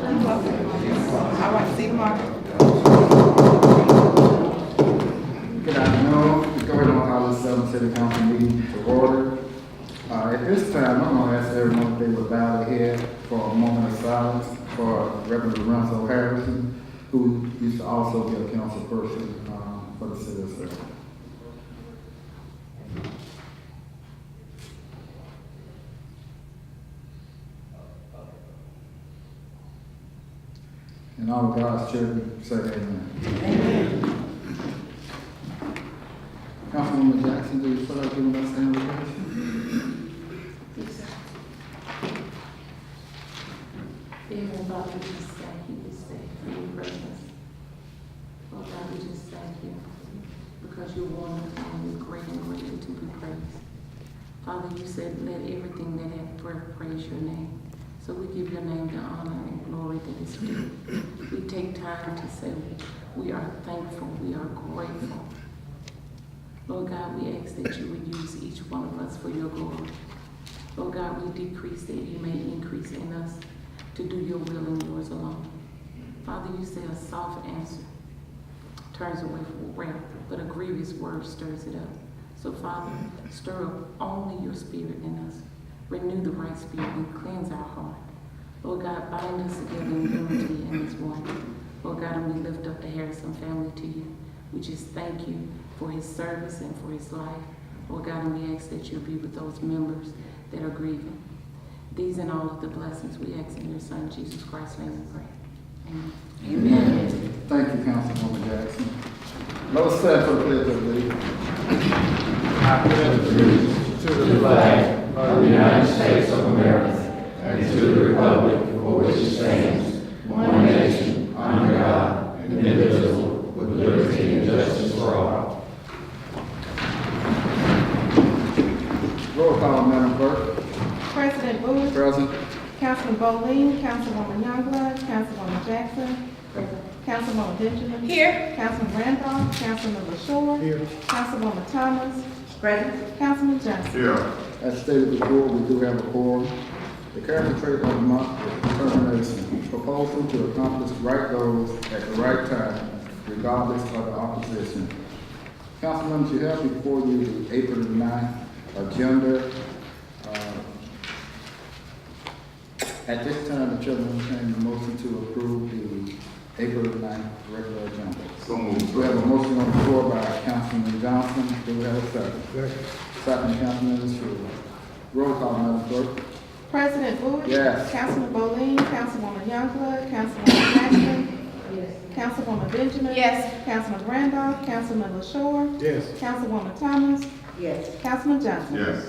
All right, see you tomorrow. Good afternoon. We go ahead and call this Selma City Council meeting to order. At this time, I'm going to ask everyone if they would bow their head for a moment of silence for Reverend Renzo Harrison, who used to also be a council person for the city of Selma. And all of God's children say amen. Amen. Councilwoman Jackson, do you feel like giving us the invocation? Dear Father, we just thank you this day for your presence. Lord God, we just thank you because you're wonderful and you're great and greatly to be praised. Father, you said, let everything that hath breath praise your name. So we give your name the honor and glory that is due. We take time to say we are thankful, we are grateful. Lord God, we ask that you would use each one of us for your glory. Lord God, we decrease that you may increase in us to do your will and yours alone. Father, you say a soft answer turns away from wrath, but a grievous word stirs it up. So Father, stir up only your spirit in us. Renew the right spirit and cleanse our heart. Lord God, bind us together in unity in this one. Lord God, and we lift up the Harrison family to you. We just thank you for his service and for his life. Lord God, and we ask that you be with those members that are grieving. These and all of the blessings we ask in your Son, Jesus Christ's name we pray. Amen. Amen. Thank you, Councilwoman Jackson. Let us stand for the pledge of allegiance. I pledge allegiance to the flag of the United States of America and to the republic for which it stands, one nation, under God, indivisible, with liberty and justice for all. Roll call, Madam Clerk. President Bowie, Present. Councilman Bowling, Councilwoman Youngblood, Councilwoman Jackson, Councilwoman Benjamin. Here. Councilman Randolph, Councilman LaShaw. Here. Councilwoman Thomas. Present. Councilman Johnson. Here. As stated before, we do have a quorum. The character trait of the month is determination, proposal to accomplish right goals at the right time, regardless of the opposition. Council members, you have before you the April 9th agenda. At this time, the chair will entertain the motion to approve the April 9th regular agenda. So moved. We have a motion on the floor by Councilman Johnson. Do we have a second? Second, Councilman Schuler. Roll call, Madam Clerk. President Bowie. Yes. Councilman Bowling, Councilwoman Youngblood, Councilwoman Jackson. Yes. Councilwoman Benjamin. Yes. Councilman Randolph, Councilman LaShaw. Yes. Councilwoman Thomas. Yes. Councilman Johnson. Yes.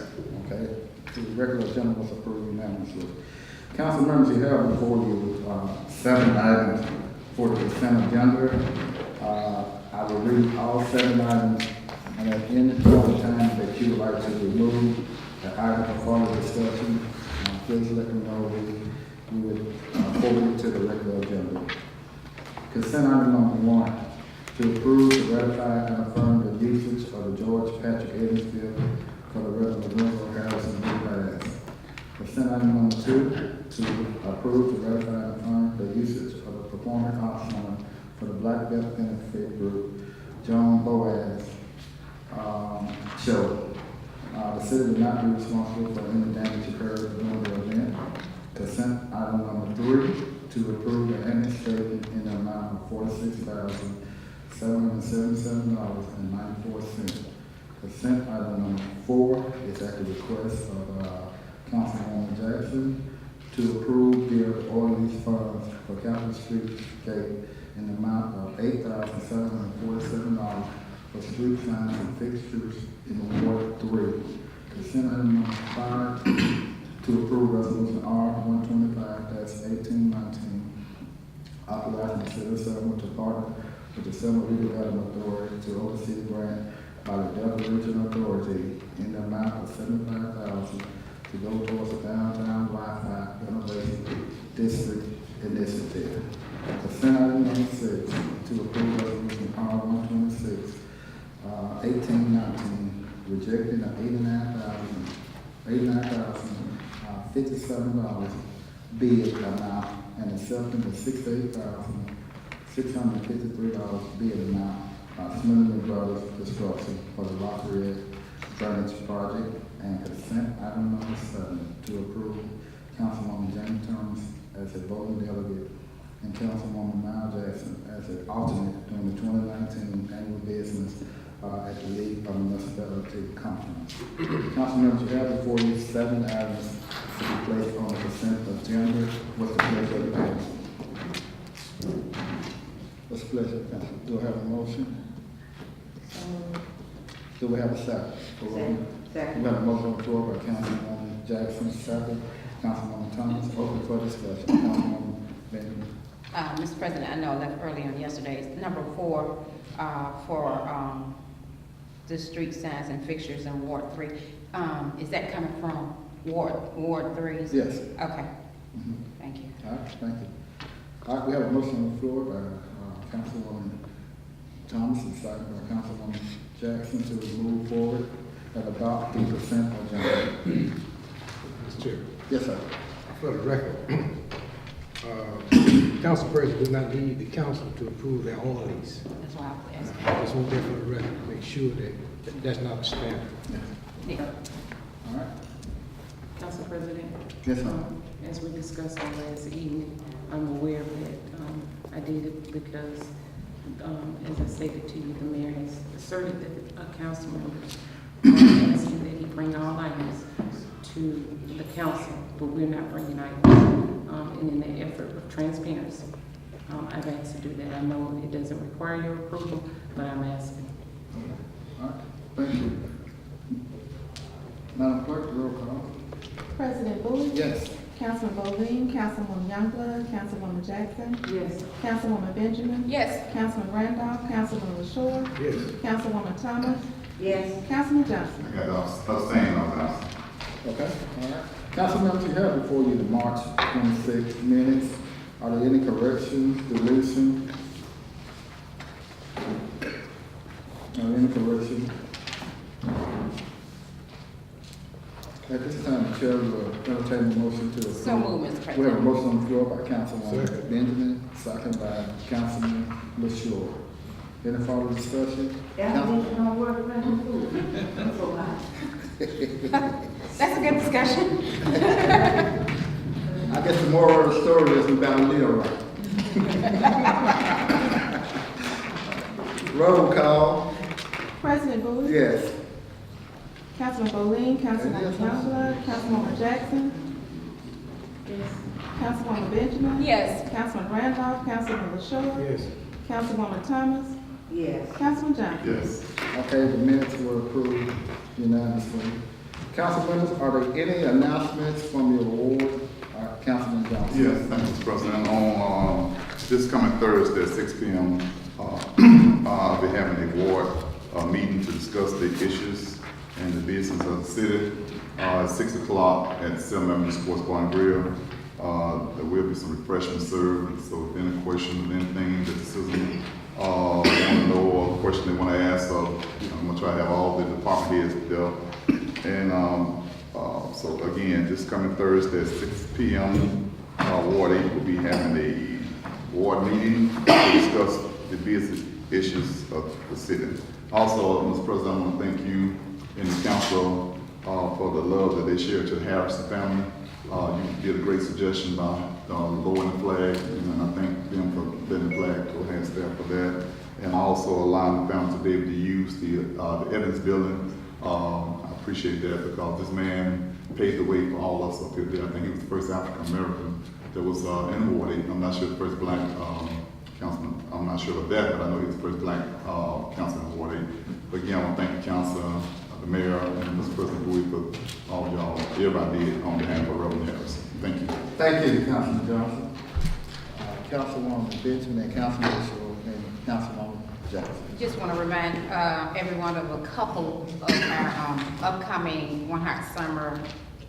Okay, the regular agenda was approved unanimously. Council members, you have before you 7 items for the consent agenda. I will read all 7 items, and at any point in time that you would like to remove the item for further discussion, please let me know. We would forward it to the regular agenda. Consent item number 1, to approve, to ratify, and affirm the usage of the George Patrick Evans Field for the Reverend Renzo Harrison pass. Consent item number 2, to approve, to ratify, and affirm the usage of the performing arts center for the Black Belt Benefit Group, John Boaz show. The city will not be responsible for any damage occurred during the event. Consent item number 3, to approve the annual statement in the amount of $46,777.94. Consent item number 4 is at the request of Councilwoman Jackson to approve the ordinance funds for Capitol Street Gate in the amount of $8,747 for street signs and fixtures in Ward 3. Consent item number 5 to approve resolution R-125-1819, authorizing the city of Selma to partner with the Selma Redevelopment Authority to oversee the grant by the Delta Regional Authority in the amount of $75,000 to go towards the downtown Wi-Fi innovation district initiative. Consent item number 6 to approve resolution R-126, 1819, rejecting the $89,057 bid amount and accepting the $68,653 bid amount by Smith Brothers Construction for the Lafayette Drainage Project, and consent item number 7 to approve Councilwoman Jane Thomas as a voting delegate and Councilwoman Miles Jackson as an alternate during the 2019 annual business at the League of Municipality Conference. Council members, you have before you 7 items to be placed on the consent agenda. What's the pleasure of the council? What's the pleasure of the council? Do I have a motion? Do we have a second? Second. We have a motion on the floor by Councilwoman Jackson, second. Councilwoman Thomas, open for discussion. Councilwoman Benjamin. Mr. President, I know I left early on yesterday. Number 4, for the street signs and fixtures in Ward 3. Is that coming from Ward 3? Yes. Okay. Thank you. All right, thank you. All right, we have a motion on the floor by Councilwoman Thomas and second by Councilwoman Jackson to move forward and adopt the consent agenda. Mr. Chair, Yes, sir. for the record, Council President does not need the council to approve their all lease. That's why I was asking. I just want that for the record, to make sure that that's not a standard. Yeah. All right. Council President, Yes, ma'am. as we discussed on last evening, I'm aware that I did it because, as I stated to you, the mayor has asserted that a council member asking that he bring all items to the council, but we're not bringing items. And in the effort of transparency, I've asked to do that. I know it doesn't require your approval, but I'm asking. All right, thank you. Madam Clerk, roll call. President Bowie? Yes. Councilman Bowe, Councilwoman Youngblood, Councilwoman Jackson, Yes. Councilwoman Benjamin, Yes. Councilman Randolph, Councilman LaShaw, Yes. Councilwoman Thomas, Yes. Councilman Johnson. I got abstain on that. Okay, all right. Council members, you have before you the March 26 minutes. Are there any corrections, deletions? Are there any corrections? At this time, the chair will entertain a motion to approve. So moved, Mr. We have a President. motion on the floor by Councilwoman Second. Benjamin, second by Councilman LaShaw. Any further discussion? That's a good discussion. I guess the moral of the story is we better live right. Roll call. President Bowie? Yes. Councilman Bowe, Councilwoman Youngblood, Councilwoman Jackson, Councilwoman Benjamin, Yes. Councilman Randolph, Councilman LaShaw, Yes. Councilwoman Thomas, Yes. Councilman Johnson. Yes. Okay, the minutes were approved unanimously. Council members, are there any announcements from the award? Councilman Johnson. Yes, thank you, Mr. President. On this coming Thursday at 6 p.m., I'll be having a ward meeting to discuss the issues and the business of the city. At 6 o'clock at Selma City Sports Bar and Grill. There will be some refreshments served, so if any questions, anything that the citizens want to know or question they want to ask, I'm going to try to have all the department heads there. And so again, this coming Thursday at 6 p.m., Ward 8 will be having a ward meeting to discuss the business issues of the city. Also, Mr. President, I want to thank you and the council for the love that they share to the Harrison family. You did a great suggestion about lowering the flag, and I thank them for letting the flag go ahead and stand for that. And also allowing the family to be able to use the Evans building. I appreciate that because this man paved the way for all of us up here. I think he was the first African American that was in Ward 8. I'm not sure the first black councilman. I'm not sure of that, but I know he was the first black councilman in Ward 8. But again, I want to thank the council, the mayor, and Mr. President Bowie for all of y'all, everybody did on behalf of Reverend Harrison. Thank you. Thank you, Councilman Johnson. Councilwoman Benjamin and Councilman LaShaw and Councilwoman Jackson. Just want to remind everyone of a couple of our upcoming One Hot Summer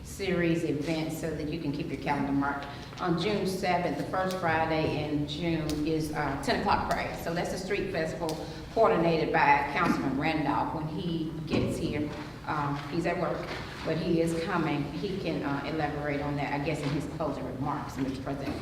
series events so that you can keep your calendar marked. on June 7th, the first Friday in June, is 10 o'clock parade. So that's a street festival coordinated by Councilman Randolph. When he gets here, he's at work, but he is coming. He can elaborate on that, I guess, in his closing remarks, Mr. President.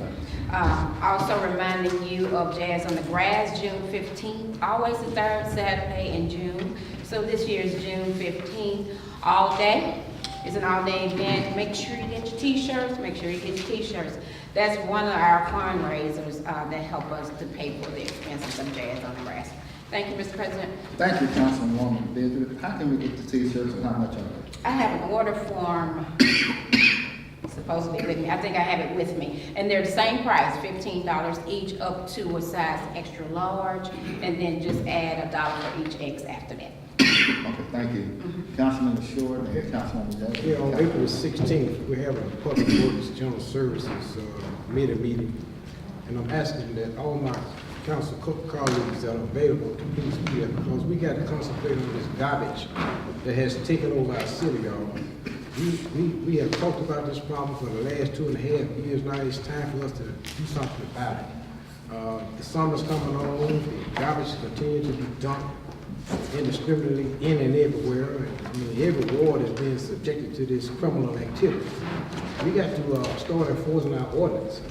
Also reminding you of Jazz on the Grass, June 15th, always the third Saturday in June. So this year is June 15th, all day. It's an all-day event. Make sure you get your t-shirts. Make sure you get your t-shirts. That's one of our fundraisers that help us to pay for the expenses of Jazz on the Grass. Thank you, Mr. President. Thank you, Councilwoman Benjamin. How can we get the t-shirts and how much are they? I have an order form supposed to be with me. I think I have it with me. And they're the same price, $15 each, up to a size extra large, and then just add $1 for each X after that. Okay, thank you. Councilman Short and Councilwoman Jackson. Yeah, on April 16th, we're having a Public Works General Services meeting. And I'm asking that all my council colleagues that are available to please be there, because we got to concentrate on this garbage that has taken over our city, y'all. We have talked about this problem for the last 2.5 years now. It's time for us to do something about it. The summer's coming on, the garbage continues to be dumped indiscriminately in and everywhere. I mean, every ward is being subjected to this criminal activity. We got to start enforcing our ordinance.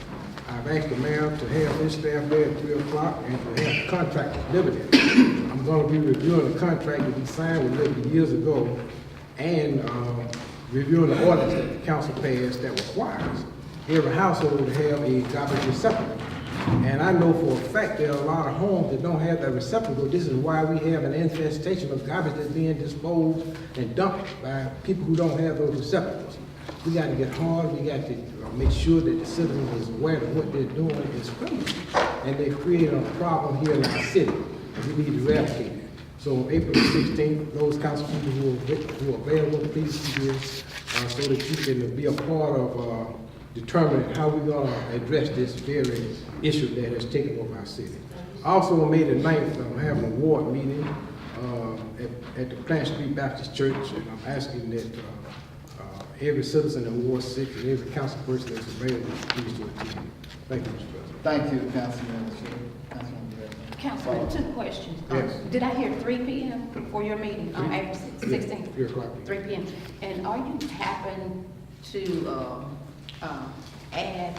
I've asked the mayor to have his staff there at 3 o'clock and to have the contract delivered. I'm going to be reviewing the contract that we signed with Liberty years ago and reviewing the ordinance that the council passed that requires every household to have a garbage receptacle. And I know for a fact there are a lot of homes that don't have that receptacle. This is why we have an infestation of garbage that's being disposed and dumped by people who don't have those receptacles. We got to get hard. We got to make sure that the citizen is aware that what they're doing is criminal. And they're creating a problem here in our city. And we need to eradicate it. So on April 16th, those council people who are available, please be here so that you can be a part of determining how we're going to address this very issue that has taken over our city. Also on May the 9th, I'm having a ward meeting at the Plant Street Baptist Church, and I'm asking that every citizen in Ward 6 and every council person that's available please do attend. Thank you, Mr. President. Thank you, Councilman Short. Councilwoman Jackson. Councilman, 2 questions. Yes. Did I hear 3 p.m. for your meeting on April 16th? 3 o'clock. 3 p.m. And are you happen to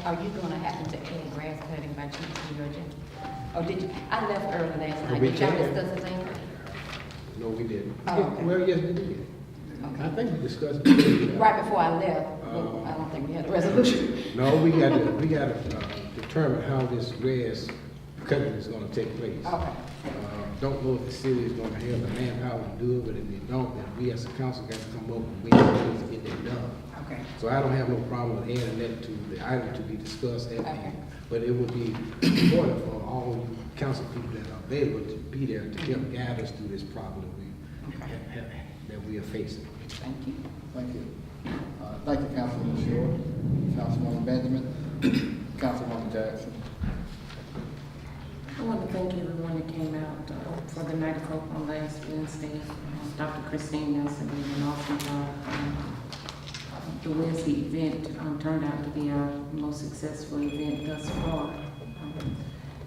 are you going to happen to add grass cutting by chance to your agenda? Or did you, I left early last night. We Did y'all can. discuss the thing? No, we didn't. Oh, okay. Well, yes, we did. Okay. I think we discussed it. Right before I left, but I don't think we had a resolution. No, we got to determine how this grass cutting is going to take place. Okay. Don't know if the city is going to have the manpower to do it, but if they don't, then we as a council got to come up with ways to get that done. Okay. So I don't have no problem with adding that to the item to be discussed at Okay. but it would be important for all you council people that are available to be there to help guide us through this problem that we are facing. Thank you. Thank you. Thank you, Councilman Short. Councilwoman Benjamin. Councilwoman Jackson. I want to thank everyone that came out for the Night of Hope on last Wednesday. Dr. Christine Nelson did an awesome job. The Wednesday event turned out to be our most successful event thus far.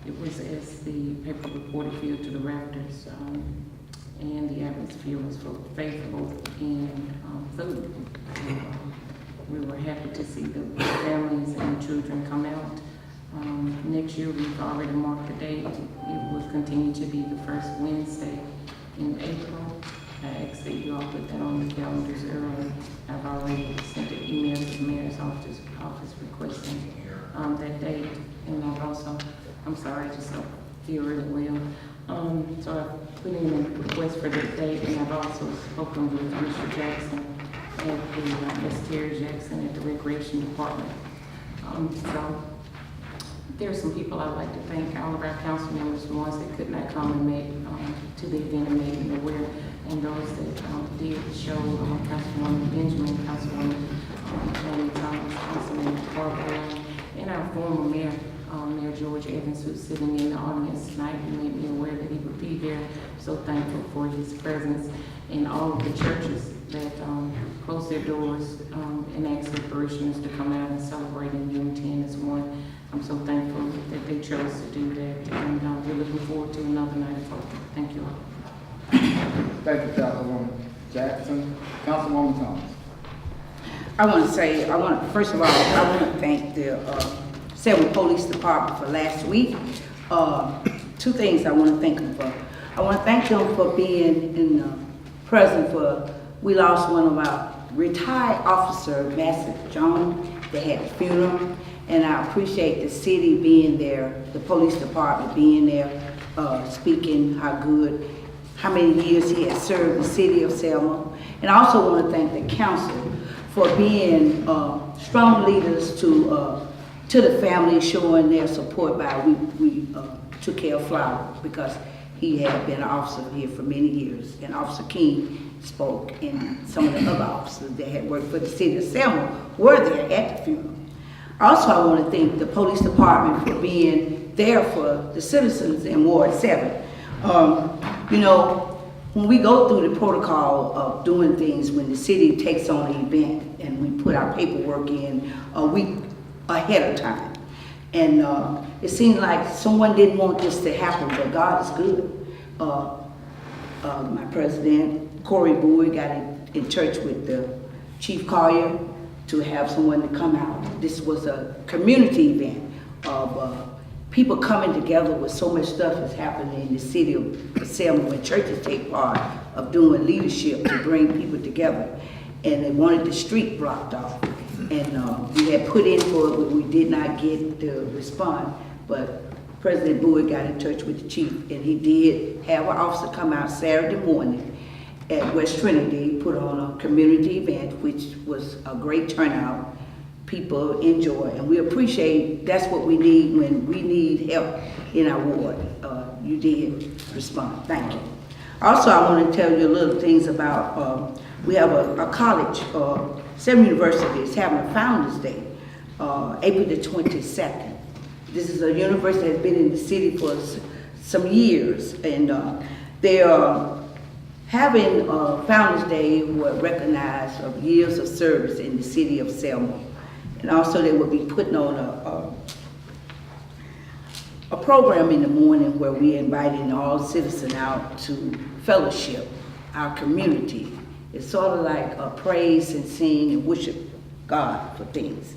It was, as the paper reported, filled to the rafters, and the atmosphere was favorable in food. We were happy to see the families and children come out. Next year, we've already marked the date. It will continue to be the first Wednesday in April. I ask that you all put that on the calendars early. I've already sent an email to the mayor's office requesting that date. And I've also, I'm sorry, I just don't feel really well. So I've put in a request for that date, and I've also spoken with Mr. Jackson at Ms. Terry Jackson at the Recreation Department. So there are some people I'd like to thank, all of our council members, the ones that could not come and make to the event and made me aware, and those that did show, Councilwoman Benjamin, Councilwoman Tony Thomas, Councilman Barbara, and our former mayor, Mayor George Evans, who's sitting in the audience tonight, and made me aware that he would be there. So thankful for his presence, and all of the churches that close their doors and ask their parishioners to come out and celebrate in unity and as one. I'm so thankful that they chose to do that, and we're looking forward to another night of hope. Thank you all. Thank you, Councilwoman Jackson. Councilwoman Thomas. First of all, I want to thank the Selma Police Department for last week. Two things I want to thank them for. I want to thank them for being present for, we lost one of our retired officer, Master John. They had a funeral, and I appreciate the city being there, the police department being there, speaking how many years he has served the city of Selma. And I also want to thank the council for being strong leaders to the family, showing their support by we took care of Flower because he had been an officer here for many years. And Officer King spoke, and some of the other officers that had worked for the city of Selma were there at the funeral. Also, I want to thank the police department for being there for the citizens in Ward 7. You know, when we go through the protocol of doing things, when the city takes on an event and we put our paperwork in a week ahead of time. And it seemed like someone didn't want this to happen, but God is good. My president, Corey Boyd, got in touch with the Chief Collier to have someone to come out. This was a community event of people coming together with so much stuff that's happening in the city of Selma when churches take part of doing leadership to bring people together. And they wanted the street blocked off. And we had put in for it, but we did not get the response. But President Boyd got in touch with the chief, and he did have an officer come out Saturday morning at West Trinity, put on a community event, which was a great turnout. People enjoy, and we appreciate, that's what we need when we need help in our ward. You did respond, thank you. Also, I want to tell you a little things about, we have a college, Selma University is having a Founders Day, April the 22nd. This is a university that's been in the city for some years, and they are having Founders Day who recognize of years of service in the city of Selma. And also they will be putting on a program in the morning where we're inviting all citizens out to fellowship our community. It's sort of like a praise and sing and worship God for things.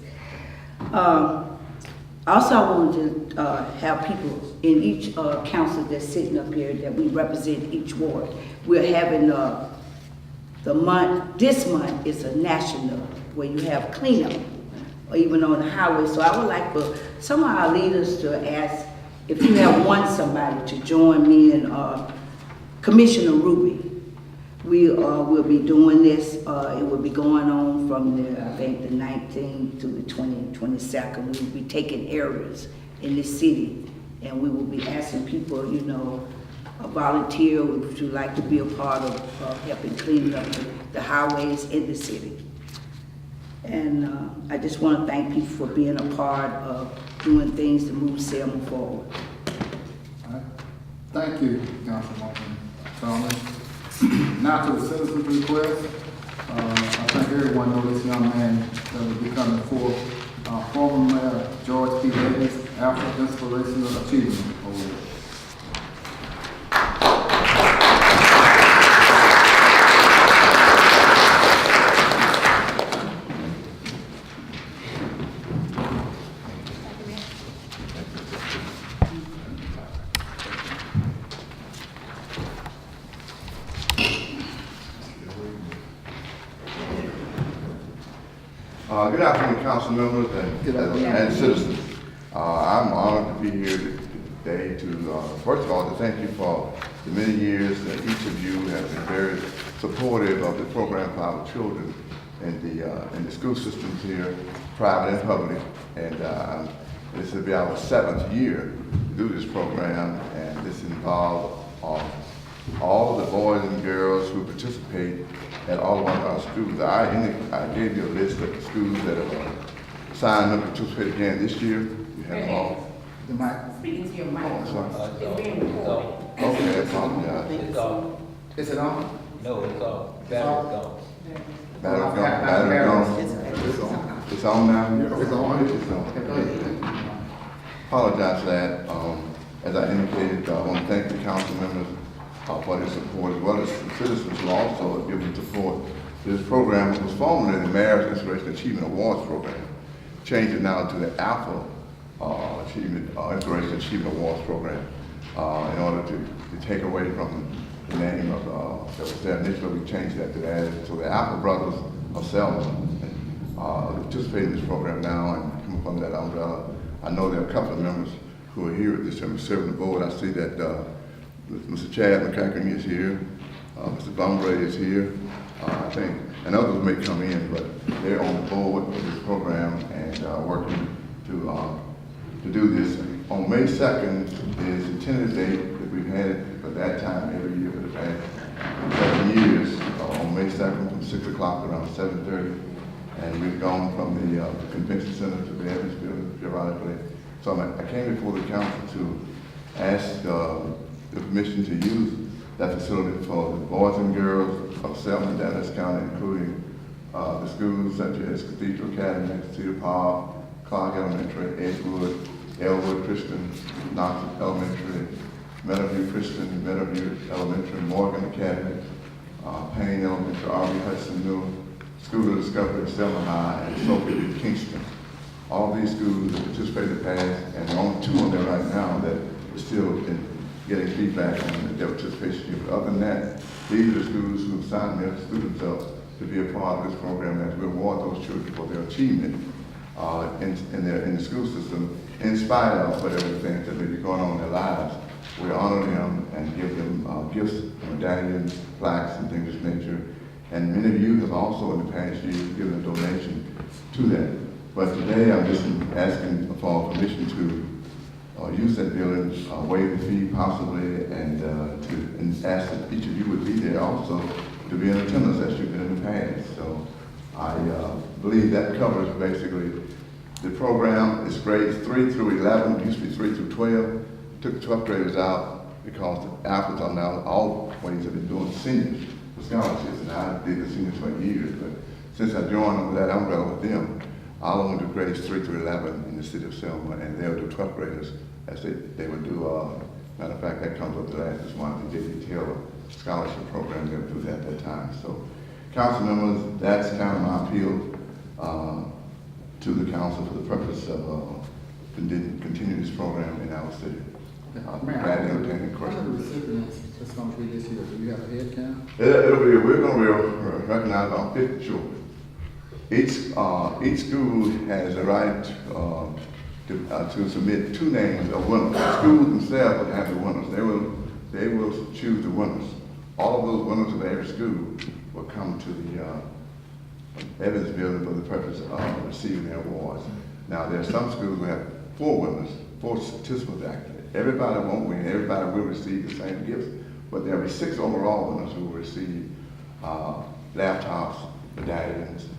Also, I wanted to have people in each council that's sitting up here that we represent each ward. We're having this month is a national where you have cleanup, or even on the highway. So I would like for some of our leaders to ask if you have somebody to join me and Commissioner Ruby. We will be doing this. It will be going on from I think the 19th to the 22nd. We will be taking areas in this city, and we will be asking people, you know, a volunteer would you like to be a part of helping clean up the highways in the city. And I just want to thank people for being a part of doing things to move Selma forward. All right. Thank you, Councilwoman Thomas. Now to the citizens' request. I think everyone knows this young man that will be coming forth. Former Mayor George P. Davis, Alpha Inspirational Achievement Award. Good afternoon, council members and citizens. I'm honored to be here today to, first of all, to thank you for the many years that each of you have been very supportive of the program for our children in the school systems here, private and public. And this will be our 7th year to do this program, and this involves all the boys and girls who participate at all of our schools. I gave you a list of the schools that have signed up to participate again this year. You have them all. The mic. Speaking to your mic. Oh, sorry. It's being recorded. Okay, I apologize. Is it on? No, it's all battery's gone. Battery's gone. It's on now? It's on. It's on. Apologize for that. As I indicated, I want to thank the council members for their support, as well as the citizens who also have given support to this program. It was formerly the Mayor's Inspiration Achievement Awards Program. Changed it now to the Alpha Inspiration Achievement Awards Program in order to take away from the name of that was there initially. We changed that to that. So the Alpha Brothers of Selma participate in this program now and come up under that umbrella. I know there are a couple of members who are here at this time serving the board. I see that Mr. Chad McCacken is here, Mr. Bumgray is here, I think, and others may come in, but they're on the board of this program and working to do this. On May 2nd is the tentative date that we've had for that time every year for the past 7 years. On May 2nd from 6 o'clock around 7:30. And we've gone from the convention center to the Evans Building periodically. So I came before the council to ask the permission to use that facility for the boys and girls of Selma and Dallas County, including the schools such as Cathedral Academy, Cedar Park, Clark Elementary, Edgewood, Elwood Christian, Knox Elementary, Meadowview Christian, Meadowview Elementary, Morgan Academy, Payne Elementary, R.B. Hudson Middle, School of Discovery, Selma High, and Sophie Kingston. All these schools have participated in the past, and there are only 2 on there right now that are still getting feedback on their participation. But other than that, these are the schools who have signed their students up to be a part of this program as we reward those children for their achievement in the school system, in spite of whatever things that may be going on in their lives. We honor them and give them gifts, medallions, plaques, and things of this nature. And many of you have also in the past years given a donation to that. But today I'm just asking for permission to use that building, waive the fee possibly, and ask that each of you would be there also to be in attendance as you've been in the past. So I believe that covers basically the program. It's grades 3 through 11, it used to be 3 through 12. Took the 12th graders out because the applicants are now always have been doing seniors for scholarships, and I did the seniors for years. But since I joined under that umbrella with them, I'll only do grades 3 through 11 in the city of Selma, and they'll do 12th graders as they would do. Matter of fact, that comes up the last this month. The J.D. Taylor scholarship program, they'll do that at that time. So, council members, that's kind of my appeal to the council for the purpose of continue this program in our city. Glad to entertain any questions. How many recipients that's going to be this year? Do you have a head count? We're going to recognize about 50 children. Each school has a right to submit 2 names of winners. The schools themselves will have the winners. They will choose the winners. All of those winners of every school will come to the Evans Building for the purpose of receiving their awards. Now, there are some schools who have 4 winners, 4 participants actually. Everybody won't win. Everybody will receive the same gifts, but there will be 6 overall winners who will receive laptops, medallions,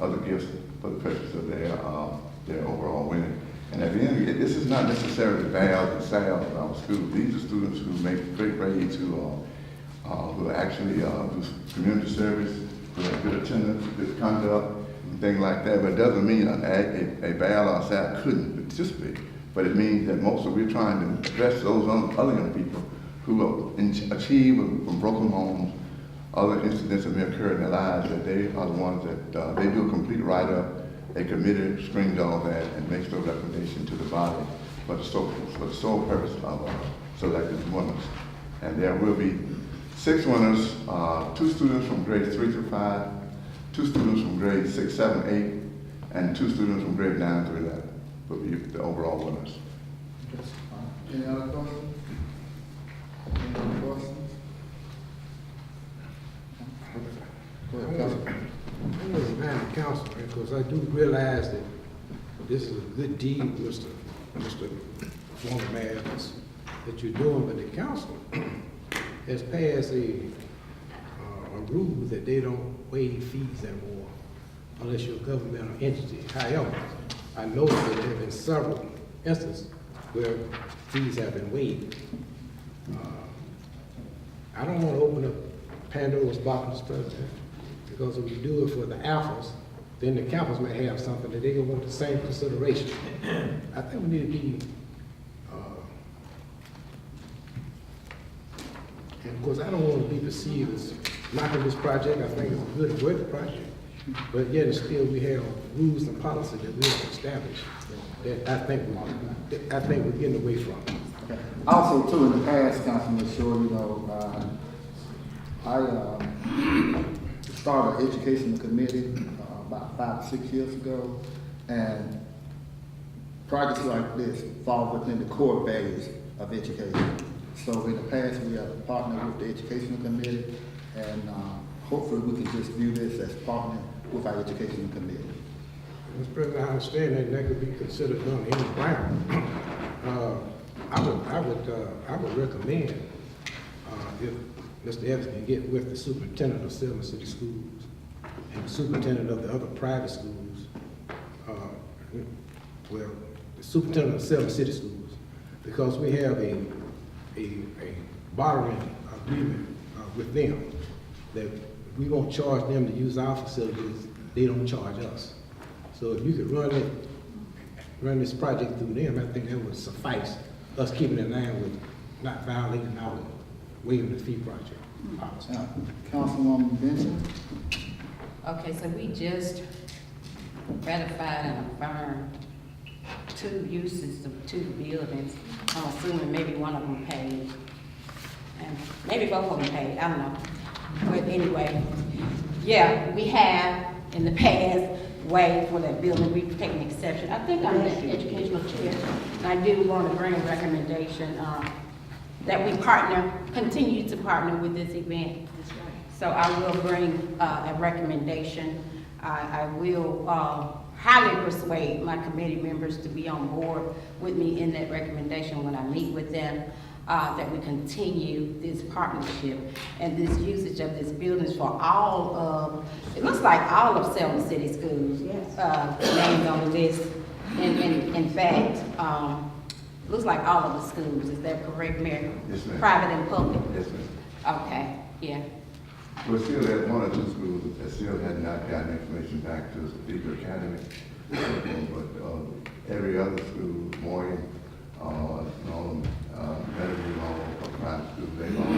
other gifts for the purpose of their overall winning. And at the end, this is not necessarily bad and sad of our school. These are students who make great grades, who actually do community service, who have good attendance, good conduct, and things like that. But it doesn't mean a bad or sad couldn't participate. But it means that we're trying to address those other young people who achieve from broken homes, other incidents that may occur in their lives, that they are the ones that they do a complete write-up, a committee screens all that and makes the recommendation to the body for the sole purpose of selecting winners. And there will be 6 winners, 2 students from grades 3 through 5, 2 students from grades 6, 7, 8, and 2 students from grade 9 through 11 will be the overall winners. Any other questions? Any other questions? Go ahead, Councilman. I want to remind the council, because I do realize that this is a good deed, Mr. Former Mayor, that you're doing, but the council has passed a rule that they don't waive fees anymore unless you're a governmental entity. However, I know that there have been several instances where fees have been waived. I don't want to open up Pandora's box, Mr. President. Because if we do it for the alphas, then the campus may have something that they don't want the same consideration. I think we need to be, and of course, I don't want to be perceived as knocking this project. I think it's a good and worthy project. But yet and still, we have rules and policies that we have established that I think we're getting away from. Okay. Also, too, in the past, Councilman Shore, you know, I started an educational committee about 5 or 6 years ago, and projects like this fall within the core values of education. So in the past, we have partnered with the educational committee, and hopefully we can just view this as partnering with our educational committee. Mr. President, I understand that could be considered on any ground. I would recommend if Mr. Evans can get with the superintendent of Selma City Schools and the superintendent of the other private schools, well, the superintendent of Selma City Schools, because we have a bartering agreement with them that we won't charge them to use our facilities, they don't charge us. So if you could run this project through them, I think that would suffice us keeping in line with not violating our waiving the fee project policy. Councilwoman Benson? Okay, so we just ratified and affirmed 2 uses of 2 buildings. I'm assuming maybe one of them paid, and maybe both of them paid, I don't know. But anyway, yeah, we have in the past waived for that building. We've taken exception. I think I'm the educational chair, and I do want to bring a recommendation that we continue to partner with this event. So I will bring a recommendation. I will highly persuade my committee members to be on board with me in that recommendation when I meet with them, that we continue this partnership and this usage of this buildings for all of, it looks like all of Selma City Schools named on the list. In fact, looks like all of the schools. Is that correct, Mayor? Yes, ma'am. Private and public? Yes, ma'am. Okay, yeah. We're still at 1 or 2 schools that still had not gotten information back to Speaker Academy. But every other school, Moy, Medical Law, or private school, they've all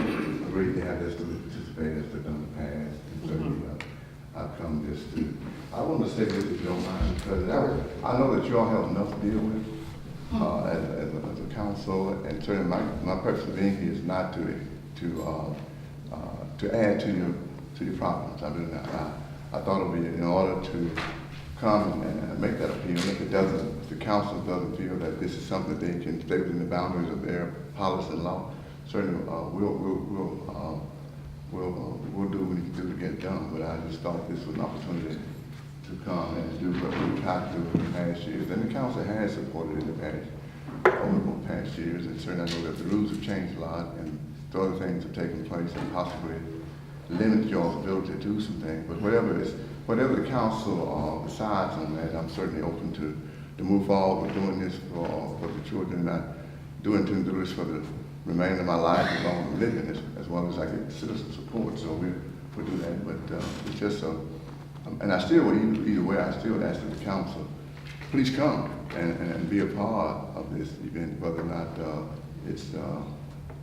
agreed they have their students participate as they've done in the past. And certainly, I've come just to, I want to say this if you don't mind, because I know that you all have enough to deal with as a council, and certainly my purpose of being here is not to add to your problems. I mean, I thought it would be in order to come and make that appeal. If it doesn't, if the council doesn't feel that this is something that they can stay within the boundaries of their policy and law, certainly we'll do what we need to do to get it done. But I just thought this was an opportunity to come and do what we tried to do in the past years. And the council has supported in the past years. And certainly I know that the rules have changed a lot and other things have taken place and possibly limit your ability to do some things. But whatever the council decides on that, I'm certainly open to move forward with doing this for the children. I do intend to do this for the remainder of my life as long as I'm living, as well as I get citizen support. So we'll do that. But it's just and I still would either way, I still ask the council, please come and be a part of this event, whether or not it's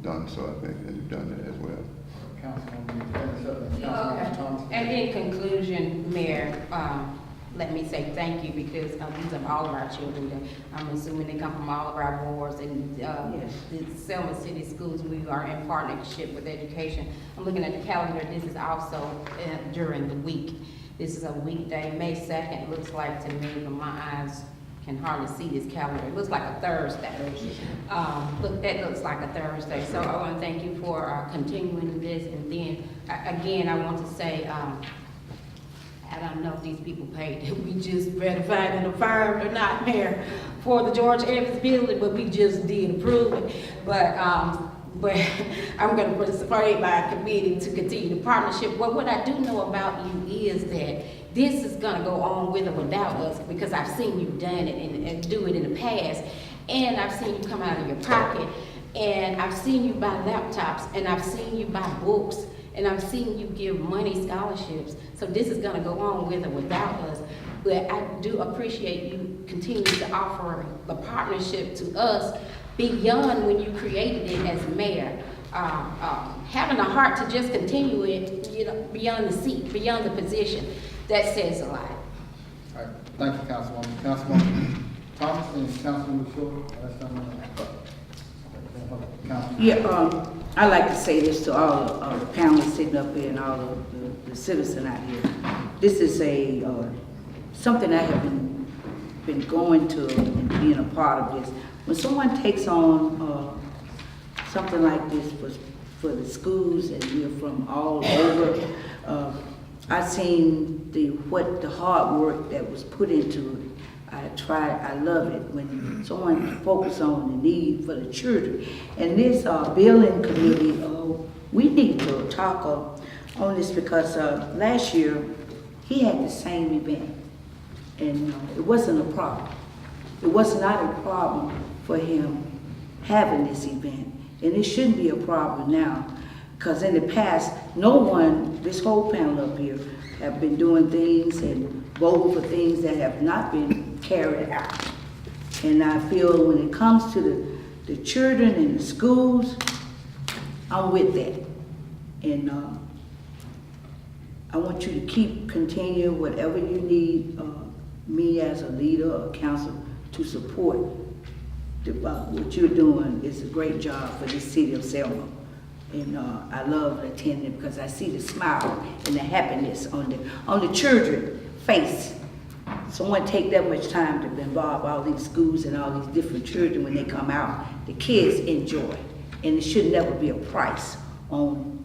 done. So I think that you've done that as well. Okay. And in conclusion, Mayor, let me say thank you because these are all of our children. I'm assuming they come from all of our wards and the Selma City Schools. We are in partnership with education. I'm looking at the calendar. This is also during the week. This is a weekday, May 2nd. Looks like to me, from my eyes, can hardly see this calendar. It looks like a Thursday. That looks like a Thursday. So I want to thank you for continuing this. And then, again, I want to say, I don't know if these people paid that we just ratified and affirmed or not, Mayor, for the George Evans building, but we just did approve it. But I'm going to participate by committee to continue the partnership. Well, what I do know about you is that this is going to go on with or without us because I've seen you done it and do it in the past. And I've seen you come out of your pocket. And I've seen you buy laptops. And I've seen you buy books. and I'm seeing you give money scholarships. So this is gonna go on with or without us. But I do appreciate you continuing to offer the partnership to us beyond when you created it as mayor. Having a heart to just continue it, you know, beyond the seat, beyond the position, that says a lot. All right, thank you, Councilwoman. Councilwoman Thomas and Councilwoman Short, last time. Councilwoman. Yeah, I'd like to say this to all of the panelists sitting up here and all of the citizens out here. This is something I have been going to and being a part of this. When someone takes on something like this for the schools, and we're from all over, I've seen the hard work that was put into it. I love it when someone focuses on the need for the children. And this building committee, we need to talk on this because last year he had the same event, and it wasn't a problem. It was not a problem for him having this event, and it shouldn't be a problem now, because in the past, no one, this whole panel up here, have been doing things and voting for things that have not been carried out. And I feel when it comes to the children in the schools, I'm with that. And I want you to continue whatever you need me as a leader or council to support. What you're doing is a great job for this city of Selma. And I love attending because I see the smile and the happiness on the children's face. Someone take that much time to involve all these schools and all these different children when they come out. The kids enjoy, and it should never be a price on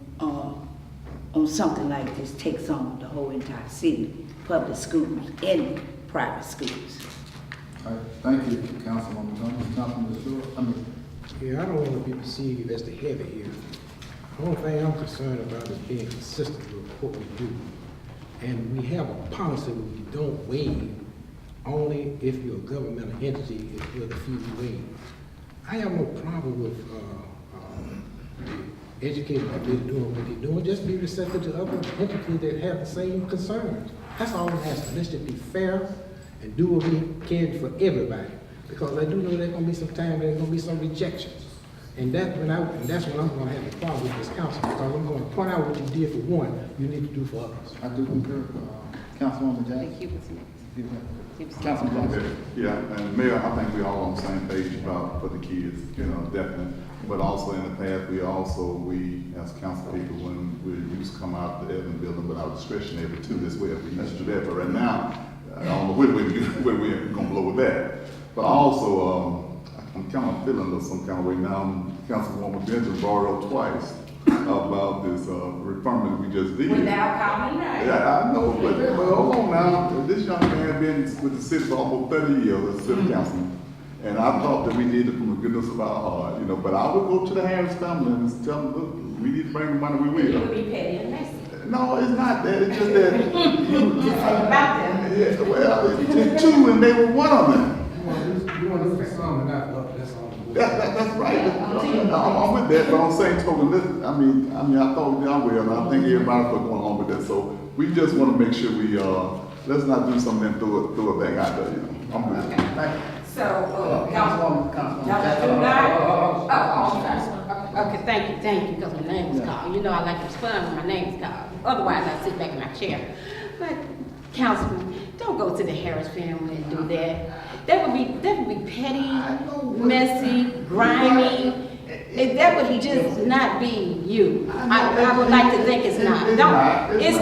something like this takes on the whole entire city, public schools and private schools. All right, thank you, Councilwoman Thomas. Councilwoman Short, Yeah, I don't want to be perceived as the heavy here. The only thing I'm concerned about is being consistent with what we do. And we have a policy where we don't waive only if you're a governmental entity, if you're the few we waive. I have no problem with educators that they're doing what they're doing. Just be receptive to other entities that have the same concerns. That's all I'm asking. Let's just be fair and do what we can for everybody. Because I do know there's gonna be some time, there's gonna be some rejections. And that's when I'm gonna have a problem with this council, because I'm gonna point out what you did for one, you need to do for others. I do concur. Councilwoman Jackson. Councilman Jackson. Yeah, and Mayor, I think we're all on the same page about for the kids, you know, definitely. But also in the past, we as council people, when we used to come out the Evan building without discretionary too, this way, we used to do that. But right now, I don't know where we're gonna blow with that. But also, I'm kind of feeling some kind of way now. Councilwoman Benjamin brought it up twice about this referendum we just did. Without common right. Yeah, I know, but hold on now. This young man been with the city for almost 30 years as city councilman. And I thought that we needed from the goodness of our heart, you know, but I would go to the Harris family and tell them, look, we need to bring the money, we will. You would be petty and messy. No, it's not that, it's just that. About them. Yeah, well, it's two and they were one of them. You want to look for some and not look, that's all. That's right. I'm with that, but I'm saying totally, I mean, I thought y'all were, and I think everybody was going along with that. So we just want to make sure we, let's not do something and throw it back out there, you know. I'm with it. Thank you. So, Councilwoman. okay, thank you, because my name was called. You know I like to respond when my name is called. Otherwise, I sit back in my chair. But, Councilman, don't go to the Harris family and do that. That would be petty, messy, grimy. That would just not be you. I would like to think it's not. That is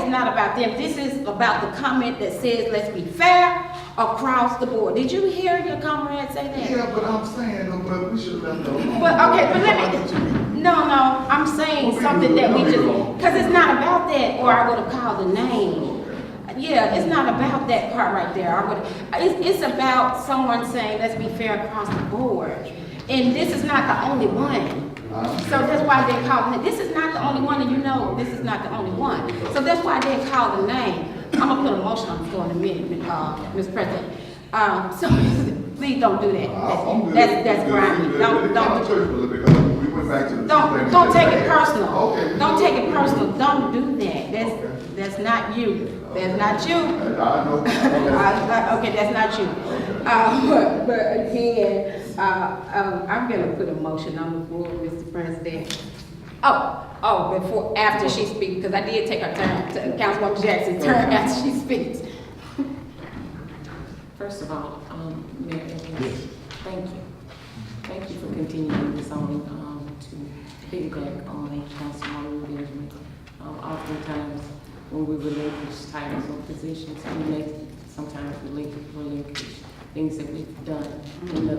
not about them. This is about the comment that says, let's be fair across the board. Did you hear your comrade say that? Yeah, but I'm saying, but we should have left those. But I'm saying something that we just, because it's not about that, or I would have called the name. Yeah, it's not about that part right there. It's about someone saying, let's be fair across the board. And this is not the only one. So that's why they call it, this is not the only one, and you know this is not the only one. So that's why they call the name. I'm gonna put a motion on the floor in a minute, Mr. President. So Please don't do that. I'm good. That's grimy. We went back to the. Don't take it personal. Okay. Don't take it personal. Don't do that. That's not you. That's not you. I know. Okay, that's not you. But again, I'm gonna put a motion on the floor, Mr. President. After she speaks, because I did take her turn, Councilwoman Jackson's turn after she speaks. First of all, Mayor Evans, thank you. Thank you for continuing this on, to piggyback on Councilwoman Benjamin. Oftentimes, when we relinquish titles or positions, we may sometimes relinquish things that we've done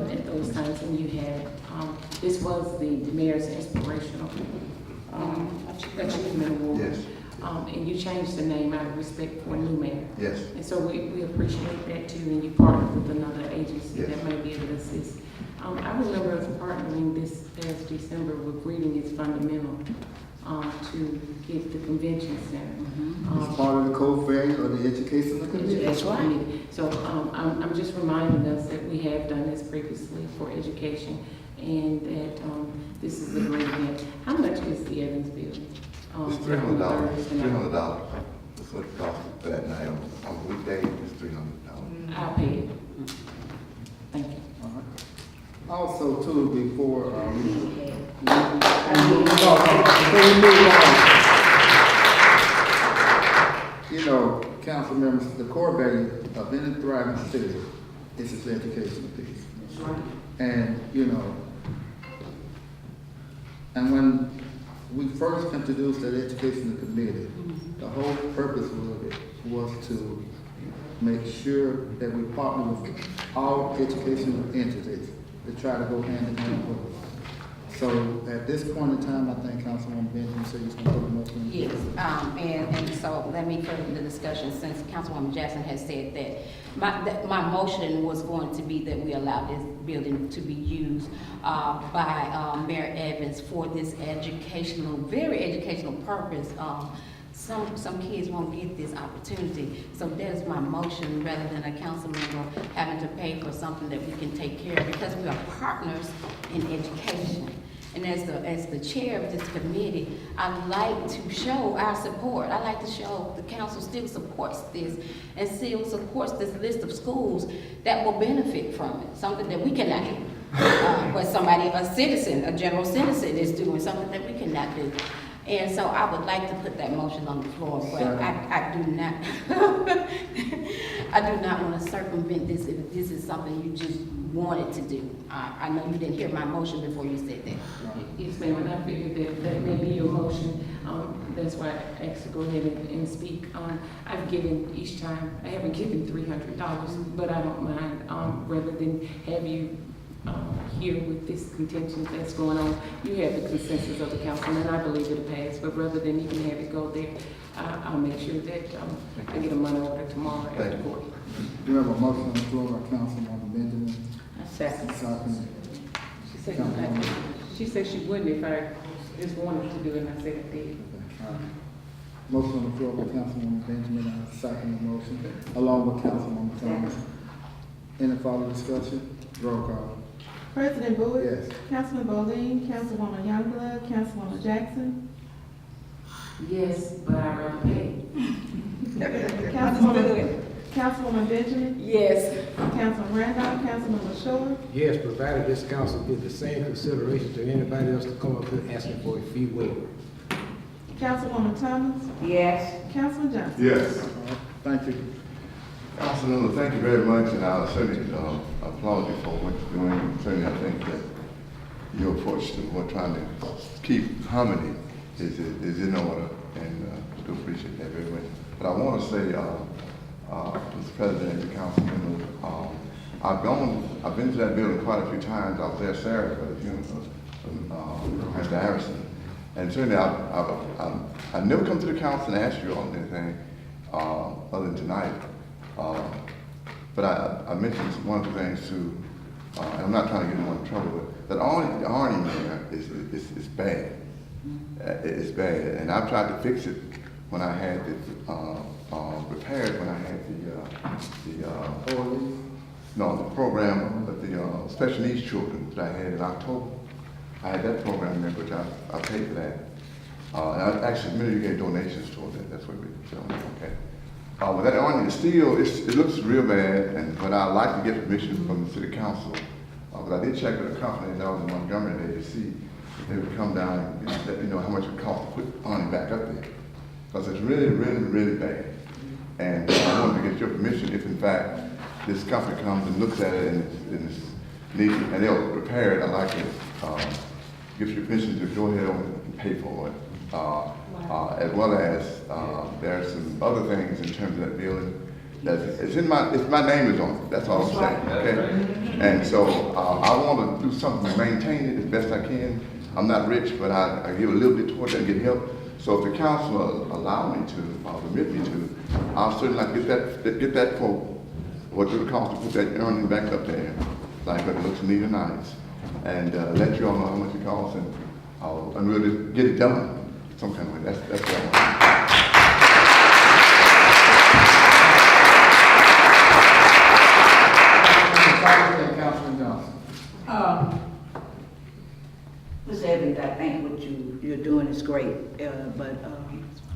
at those times when you had, this was the mayor's inspirational achievement award. Yes. And you changed the name out of respect for a new mayor. Yes. And so we appreciate that too, and you partnered with another agency Yes. that may be able to assist. I remember us partnering this past December with Reading is Fundamental to get the convention center. It's part of the co-failure of the educational committee. That's right. So I'm just reminding us that we have done this previously for education, and that this is a great event. How much is the Evans building? It's $300. $300. That's what it costs for that night. On weekdays, it's $300. I'll pay it. Thank you. Also, too, before we move on, you know, council members, the core value of any thriving city is its educational piece. That's right. And, you know, and when we first introduced that educational committee, the whole purpose of it was to make sure that we partner with all educational entities to try to go hand in hand with us. So at this point in time, I think Councilwoman Benjamin said he's going to put a motion. Yes, and so let me further the discussion, since Councilwoman Jackson has said that my motion was going to be that we allow this building to be used by Mayor Evans for this very educational purpose. Some kids won't get this opportunity, so that's my motion, rather than a council member having to pay for something that we can take care of, because we are partners in education. And as the chair of this committee, I like to show our support. I like to show the council still supports this and still supports this list of schools that will benefit from it, something that we cannot do. But a general citizen is doing something that we cannot do. And so I would like to put that motion on the floor, but I do not, I do not want to circumvent this if this is something you just wanted to do. I know you didn't hear my motion before you said that. Yes, ma'am, and I figured that may be your motion. That's why I asked to go ahead and speak. I've given each time, I haven't given $300, but I don't mind, rather than have you here with this contention that's going on. You have the consensus of the council, and I believe it'll pass, but rather than even have it go there, I'll make sure that I get a money order tomorrow after court. You have a motion on the floor by Councilwoman Benjamin. Second. Second. She said she wouldn't if I just wanted to do it, and I said I did. Motion on the floor by Councilwoman Benjamin, I second the motion, along with Councilwoman Thomas. Any further discussion? Roll call. President Bowie? Yes. Councilman Bowling, Councilwoman Youngblood, Councilwoman Jackson, Yes, but I rather pay. Councilwoman Benjamin, Yes. Councilman Randolph, Councilman LaShaw, Yes, provided this council give the same consideration to anybody else to come up here asking for a fee waiver. Councilwoman Thomas, Yes. Councilman Johnson. Yes. Thank you. Councilman, thank you very much, and I certainly applaud you for what you're doing. Certainly, I think that your approach to what trying to keep harmony is in order, and I do appreciate that very much. But I want to say, Mr. President and council members, I've been to that building quite a few times. I was there Saturday for the funeral of Mr. Harrison, and certainly I've never come to the council and asked you on anything other than tonight. But I mentioned one of the things too, and I'm not trying to get anyone in trouble, but that the Arnie there is bad. It's bad, and I've tried to fix it when I had it repaired, when I had no, the program with the special needs children that I had in October. I had that program there, which I paid for that. And actually, many of you gave donations toward that. That's what we did. Okay. But that onion is still, it looks real bad, but I'd like to get permission from the city council. But I did check with a company that was in Montgomery there to see if they would come down and let me know how much it would cost to put onion back up there. Because it's really, really, really bad. And I wanted to get your permission if in fact this company comes and looks at it and it's needed, and they'll repair it. I'd like to give you permission to go ahead and pay for it. As well as there are some other things in terms of that building that it's my name is on it. That's all I'm saying. Okay. And so I want to do something to maintain it as best I can. I'm not rich, but I give a little bit toward that and get help. So if the council will allow me to, or permit me to, I'll certainly like get that quote. What it would cost to put that earning back up there, like it looks neat and nice, and let you all know how much it costs, and we'll just get it done some kind of way. That's what I want. Councilman Johnson. Ms. Evans, I think what you're doing is great, but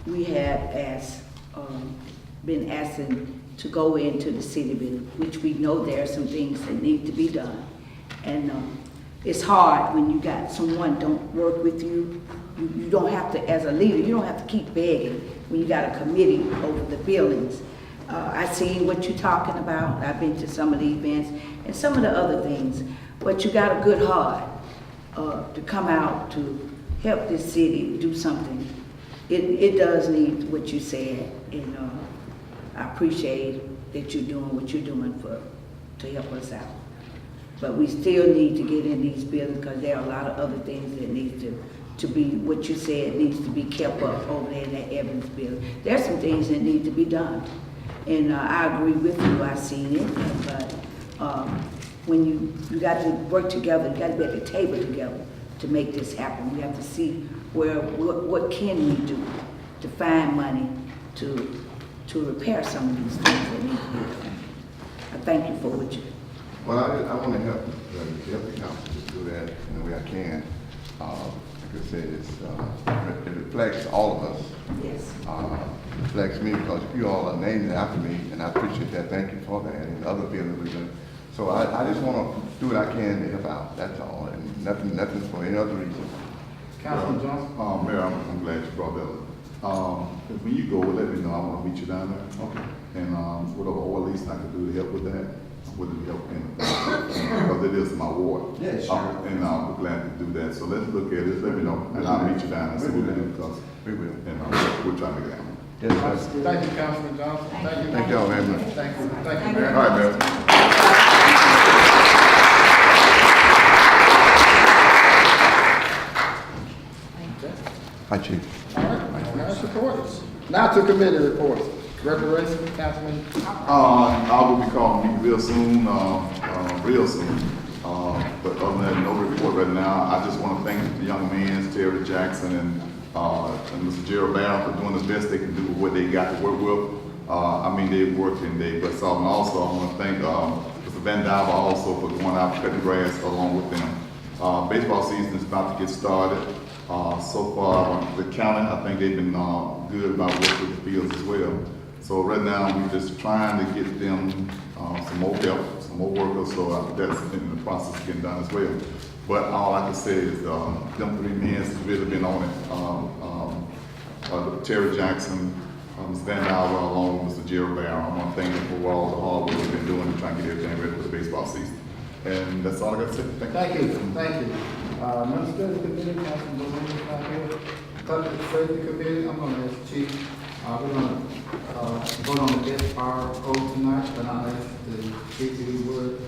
we have been asking to go into the city building, which we know there are some things that need to be done. And it's hard when you got someone don't work with you. You don't have to, as a leader, you don't have to keep begging when you got a committee over the buildings. I seen what you're talking about. I've been to some of the events and some of the other things, but you got a good heart to come out to help this city do something. It does need what you said, and I appreciate that you're doing what you're doing to help us out. But we still need to get in these buildings because there are a lot of other things that need to be, what you said, needs to be kept up over there in that Evans building. There's some things that need to be done. And I agree with you, I've seen it, but when you got to work together, you got to be at the table together to make this happen. We have to see what can we do to find money to repair some of these things that need to be done. I thank you for what you do. Well, I want to help the council to do that in the way I can. Like I said, it reflects all of us. Yes. It reflects me because you all are named after me, and I appreciate that. Thank you for that. And other buildings we've done. So I just want to do what I can to help out. That's all, and nothing for any other reason. Councilman Johnson. Mayor, I'm glad you brought that up. When you go, let me know. I want to meet you down there. Okay. And whatever oil lease I can do to help with that, would help in because it is my ward. Yeah, sure. And we're glad to do that. So let's look at it. Let me know, and I'll meet you down and see what we do because We will. and we're trying to get out. Yes, sir. Thank you, Councilman Johnson. Thank you. Thank y'all very much. Thank you. Thank you, Mayor. All right, Mayor. Hi, Chief. All right, now reports. Now to committee reports. Recreation, Councilman. I will be calling you real soon, real soon. But other than that, no report right now. I just want to thank the young men, Terry Jackson and Mr. Gerald Barron for doing the best they can do with what they got to work with. I mean, they worked and they blessed all. And also, I want to thank Mr. Van Diver also for going out cutting grass along with them. Baseball season is about to get started. So far, the county, I think they've been good about working with the fields as well. So right now, we're just trying to get them some more help, some more workers, so that's in the process of getting done as well. But all I can say is them 3 men has really been on it. Terry Jackson, Ms. Van Diver, along with Mr. Gerald Barron. I want to thank them for all the hard work they've been doing to try and get everything ready for the baseball season. And that's all I got to say. Thank you. Thank you. Administrative Committee, Councilman Lewis is not here. Public Safety Committee, I'm gonna ask Chief. We're gonna vote on the best fire code tonight, but I'll ask the chief if he would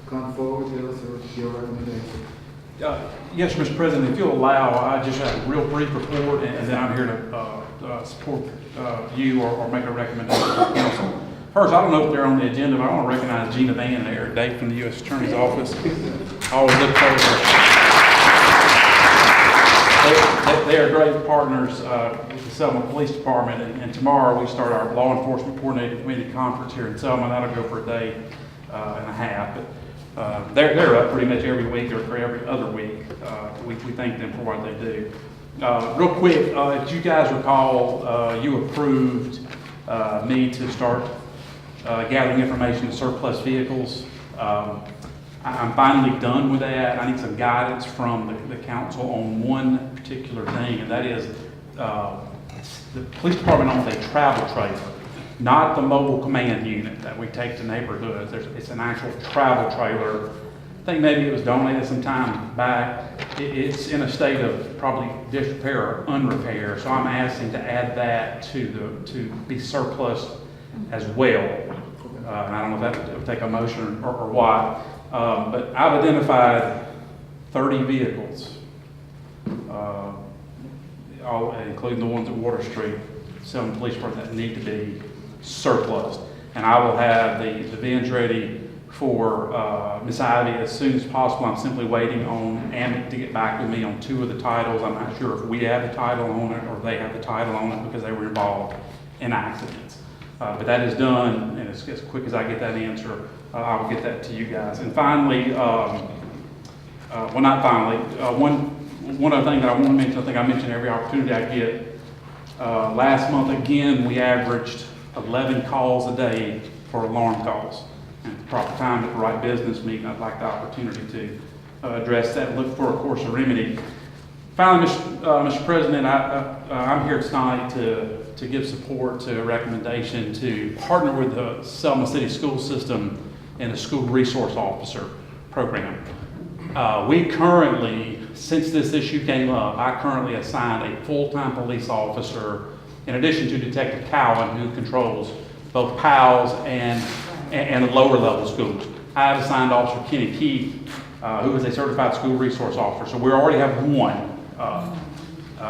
come forward, give us your recommendation. Yes, Mr. President, if you'll allow, I just have a real brief report, and then I'm here to support you or make a recommendation to the council. First, I don't know if they're on the agenda, but I want to recognize Gina Van and Eric Dave from the U.S. Attorney's Office. I always look forward to they are great partners with the Selma Police Department, and tomorrow we start our Law Enforcement Coordinating Committee Conference here in Selma, and that'll go for a day. and a half, but they're up pretty much every week or every other week. We thank them for what they do. Real quick, if you guys recall, you approved me to start gathering information on surplus vehicles. I'm finally done with that. I need some guidance from the council on one particular thing, and that is the police department owns a travel trailer, not the mobile command unit that we take to neighborhoods. It's an actual travel trailer. I think maybe it was donated some time back. It's in a state of probably disrepair or unrepair, so I'm asking to add that to be surplus as well. And I don't know if that would take a motion or what, but I've identified 30 vehicles, all, including the ones at Water Street, Selma Police Department, that need to be surplus. And I will have the bins ready for Miss Ivy as soon as possible. I'm simply waiting on AMIC to get back with me on 2 of the titles. I'm not sure if we have the title on it or they have the title on it because they were involved in accidents. But that is done, and as quick as I get that answer, I will get that to you guys. And finally, well, not finally, one other thing that I want to mention, I think I mention every opportunity I get. Last month, again, we averaged 11 calls a day for alarm calls. And at the proper time, at the right business meeting, I'd like the opportunity to address that and look for a course of remedy. Finally, Mr. President, I'm here tonight to give support to a recommendation to partner with the Selma City School System and the School Resource Officer Program. We currently, since this issue came up, I currently assigned a full-time police officer in addition to Detective Cowan, who controls both PALS and the lower level schools. I have assigned Officer Kenny Keith, who is a certified school resource officer. So we already have one.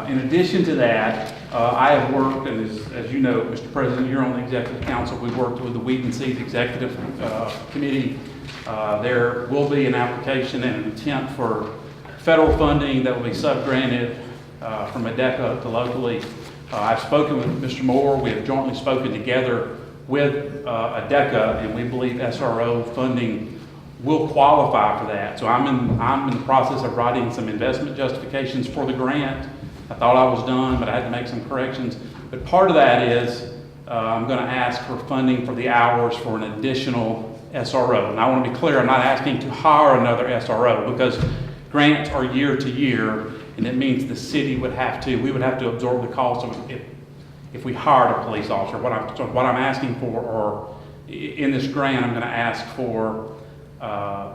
In addition to that, I have worked, and as you know, Mr. President, you're on the Executive Council. We've worked with the Weed and Seed Executive Committee. There will be an application and an attempt for federal funding that will be sub-granted from ADECA to locally. I've spoken with Mr. Moore. We have jointly spoken together with ADECA, and we believe SRO funding will qualify for that. So I'm in the process of writing some investment justifications for the grant. I thought I was done, but I had to make some corrections. But part of that is I'm going to ask for funding for the hours for an additional SRO. And I want to be clear, I'm not asking to hire another SRO because grants are year to year, and it means the city would have to, we would have to absorb the cost of it if we hired a police officer. What I'm asking for, or in this grant, I'm going to ask for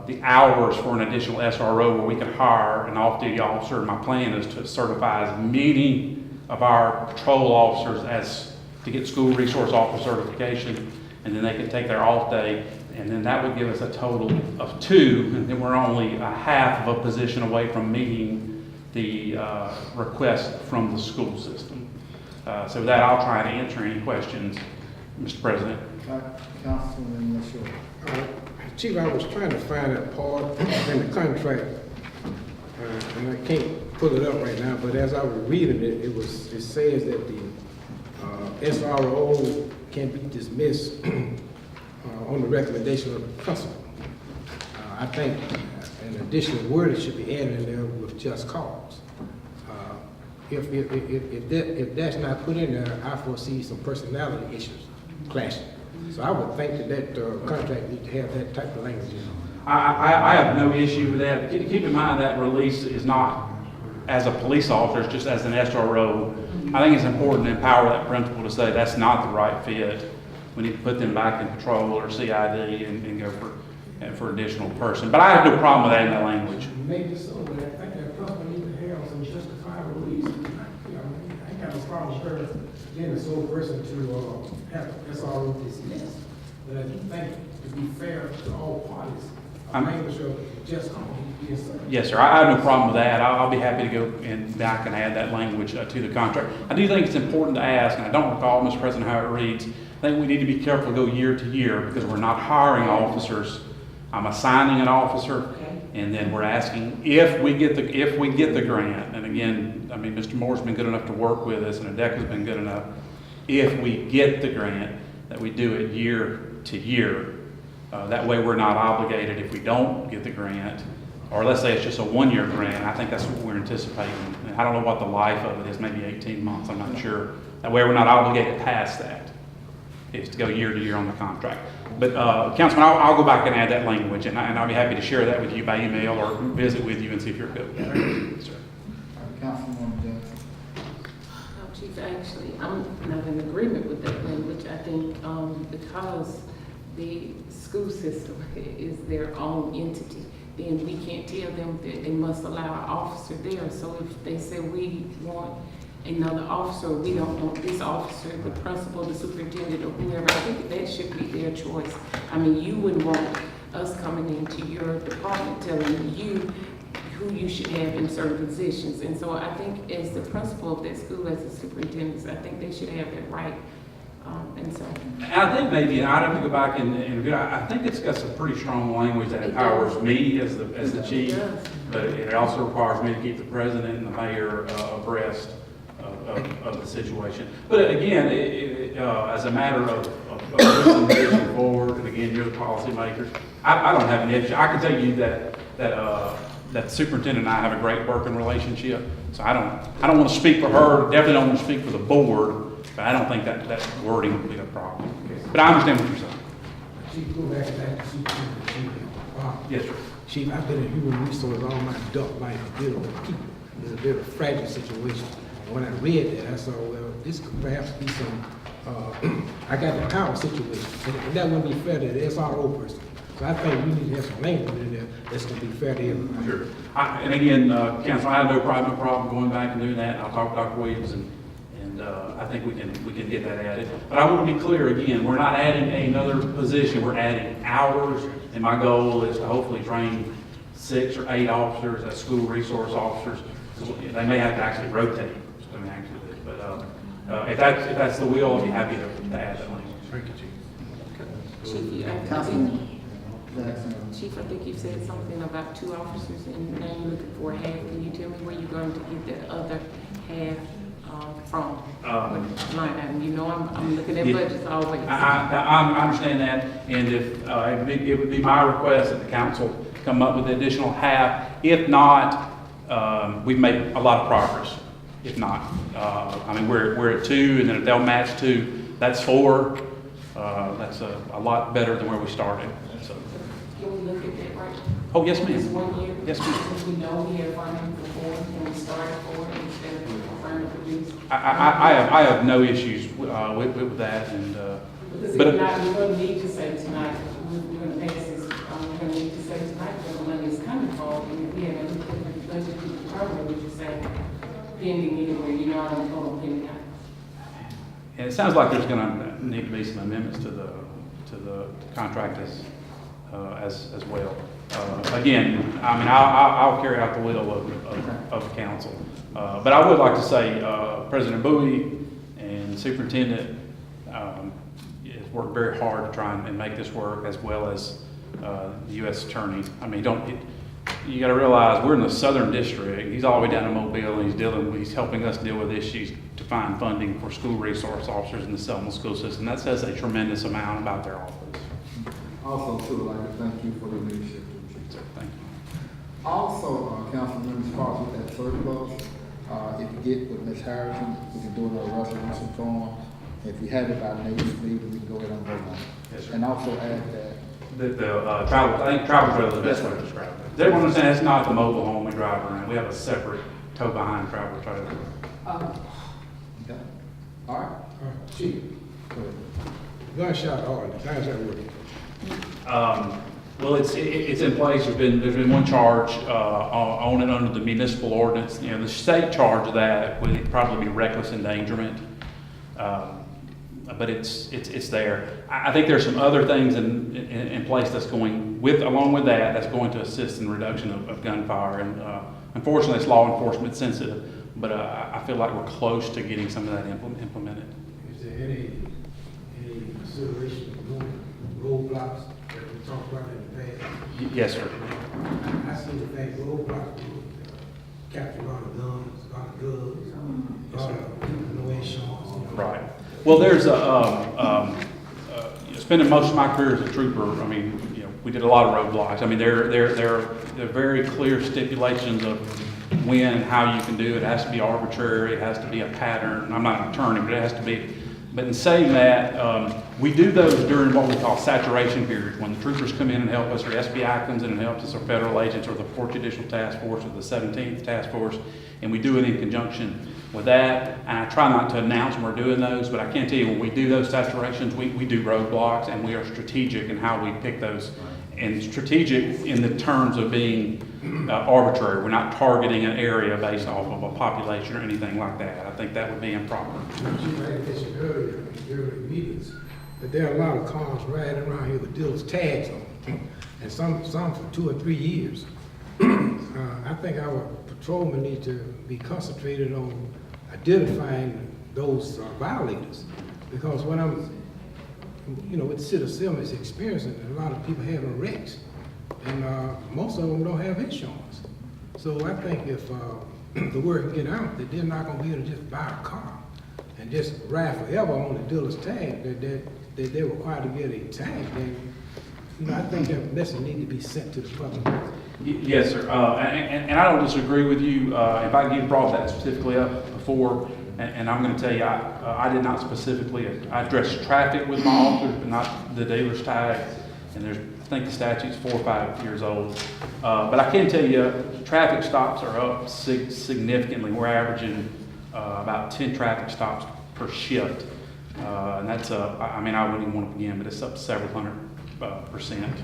the hours for an additional SRO where we can hire an off-duty officer. My plan is to certify as many of our patrol officers as to get school resource officer certification, and then they can take their off day, and then that would give us a total of 2, and then we're only a half of a position away from meeting the request from the school system. So with that, I'll try to answer any questions, Mr. President. Councilman LaShaw. Chief, I was trying to find that part in the contract, and I can't pull it up right now, but as I was reading it, it says that the SRO can be dismissed on the recommendation of the principal. I think an additional word should be added in there with just cause. If that's not put in there, I foresee some personality issues clashing. So I would think that contract needs to have that type of language in it. I have no issue with that. Keep in mind that release is not as a police officer, it's just as an SRO. I think it's important to empower that principal to say that's not the right fit. We need to put them back in patrol or CID and go for additional person. But I have no problem with adding that language. Maybe so, but I think that principal needs to have some justifiable reason. I ain't got no problem with her being the sole person to have SRO dismissed. But I do think, to be fair to all parties, I'm making sure just cause needs to be asserted. Yes, sir. I have no problem with that. I'll be happy to go back and add that language to the contract. I do think it's important to ask, and I don't recall, Mr. President, how it reads. I think we need to be careful to go year to year because we're not hiring officers. I'm assigning an officer, and then we're asking if we get the grant. And again, I mean, Mr. Moore's been good enough to work with us, and ADECA's been good enough. If we get the grant, that we do it year to year. That way we're not obligated if we don't get the grant, or let's say it's just a one-year grant. I think that's what we're anticipating. And I don't know what the life of it is, maybe 18 months, I'm not sure. That way we're not obligated past that. It's to go year to year on the contract. But Councilman, I'll go back and add that language, and I'll be happy to share that with you by email or visit with you and see if you're good with that. Sir. Councilwoman Jackson. Chief, actually, I'm not in agreement with that language. I think because the school system is their own entity, then we can't tell them that they must allow an officer there. So if they say we want another officer, we don't want this officer, the principal, the superintendent, or whoever, I think that should be their choice. I mean, you wouldn't want us coming into your department telling you who you should have in certain positions. And so I think as the principal of that school, as the superintendents, I think they should have that right. And so. And I think maybe, I'd have to go back and I think it's got some pretty strong language that empowers me as the chief, but it also requires me to keep the president and the mayor abreast of the situation. But again, as a matter of moving forward, and again, you're the policymakers, I don't have any issue. I can tell you that the superintendent and I have a great working relationship. So I don't want to speak for her, definitely don't want to speak for the board, but I don't think that wording would be a problem. But I understand what you're saying. Chief, go back to that superintendent, Chief. Yes, sir. Chief, I've been in human resources all my adult life, dealing with people. It's a very fragile situation. When I read that, I saw, well, this could perhaps be some, I got the power situation, and that wouldn't be fair to the SRO person. So I think we need to have some language in there that's going to be fair to everybody. Sure. And again, Council, I have no problem going back and doing that. I'll talk to Dr. Williams, and I think we can get that added. But I want to be clear again, we're not adding another position, we're adding hours, and my goal is to hopefully train 6 or 8 officers as school resource officers. They may have to actually rotate. But if that's the will, I'll be happy to add that language. Thank you, Chief. Chief, I think you said something about 2 officers, and now you're looking for half. Can you tell me where you're going to get the other half from? What line item? You know, I'm looking at budgets always. I understand that, and if it would be my request that the council come up with the additional half. If not, we've made a lot of progress. If not, I mean, we're at 2, and then if they'll match 2, that's 4. That's a lot better than where we started. So. Can we look at that right? Oh, yes, This ma'am. 1 year? Yes, ma'am. Since we know we have funding for 4, can we start at 4 instead of trying to produce? I have no issues with that, and Because but if not, we're going to need to say tonight, we're going to pass this, we're going to need to say tonight where the money is coming from, and if we have a different budget to determine, we just say pending anywhere, you know, I don't go on pending. and it sounds like there's going to need to be some amendments to the contract as well. Again, I mean, I'll carry out the will of council. But I would like to say President Bowie and Superintendent has worked very hard to try and make this work, as well as the U.S. Attorney. I mean, you got to realize we're in the Southern District. He's all the way down to Mobile, and he's helping us deal with issues to find funding for school resource officers in the Selma school system. That says a tremendous amount about their office. Also, too, I'd like to thank you for the leadership. Thank you. Also, council members, as far as with that surplus, if you get with Ms. Harrison, we can do it on a resolution form. If you have it by next week, we can go ahead and vote on it. Yes, sir. And also add that. I think travel trailer is the best way to describe it. Does everyone understand it's not the mobile home we drive around? We have a separate tow behind travel trailer. Okay. All right. Chief, gunshot ordinance, how's that working? Well, it's in place. There's been one charge on it under the municipal ordinance. You know, the state charge that would probably be reckless endangerment. But it's there. I think there's some other things in place that's along with that, that's going to assist in reduction of gunfire. And unfortunately, it's law enforcement sensitive, but I feel like we're close to getting some of that implemented. Is there any consideration of doing roadblocks that we talked about in the past? Yes, sir. I see the fact roadblocks would capture a lot of guns, a lot of drugs, a lot of people no insurance. Right. Well, there's spending most of my career as a trooper, I mean, you know, we did a lot of roadblocks. I mean, there are very clear stipulations of when and how you can do it. It has to be arbitrary, it has to be a pattern. I'm not an attorney, but it has to be. But in saying that, we do those during what we call saturation periods, when the troopers come in and help us, or SBI comes in and helps us, or federal agents, or the 4th Judicial Task Force, or the 17th Task Force, and we do it in conjunction with that. And I try not to announce when we're doing those, but I can tell you when we do those saturations, we do roadblocks, and we are strategic in how we pick those. And strategic in the terms of being arbitrary. We're not targeting an area based off of a population or anything like that. I think that would be improper. Chief, I had mentioned earlier in the earlier meetings that there are a lot of cars riding around here with dealer's tags on them, and some for 2 or 3 years. I think our patrolmen need to be concentrated on identifying those violators, because what I'm, with the city of Selma is experiencing a lot of people having wrecks, and most of them don't have insurance. So I think if the word can get out that they're not gonna be able to just buy a car and just ride forever on the dealer's tag, that they're required to get a tag, then, I think that message needs to be sent to the public. Yes, sir. And I don't disagree with you. In fact, you brought that specifically up before, and I'm going to tell you, I did not specifically, I addressed traffic with my officers, but not the dealer's tag. And I think the statute's 4 or 5 years old. But I can tell you, traffic stops are up significantly. We're averaging about 10 traffic stops per shift. And that's I wouldn't even want to begin, but it's up several hundred %.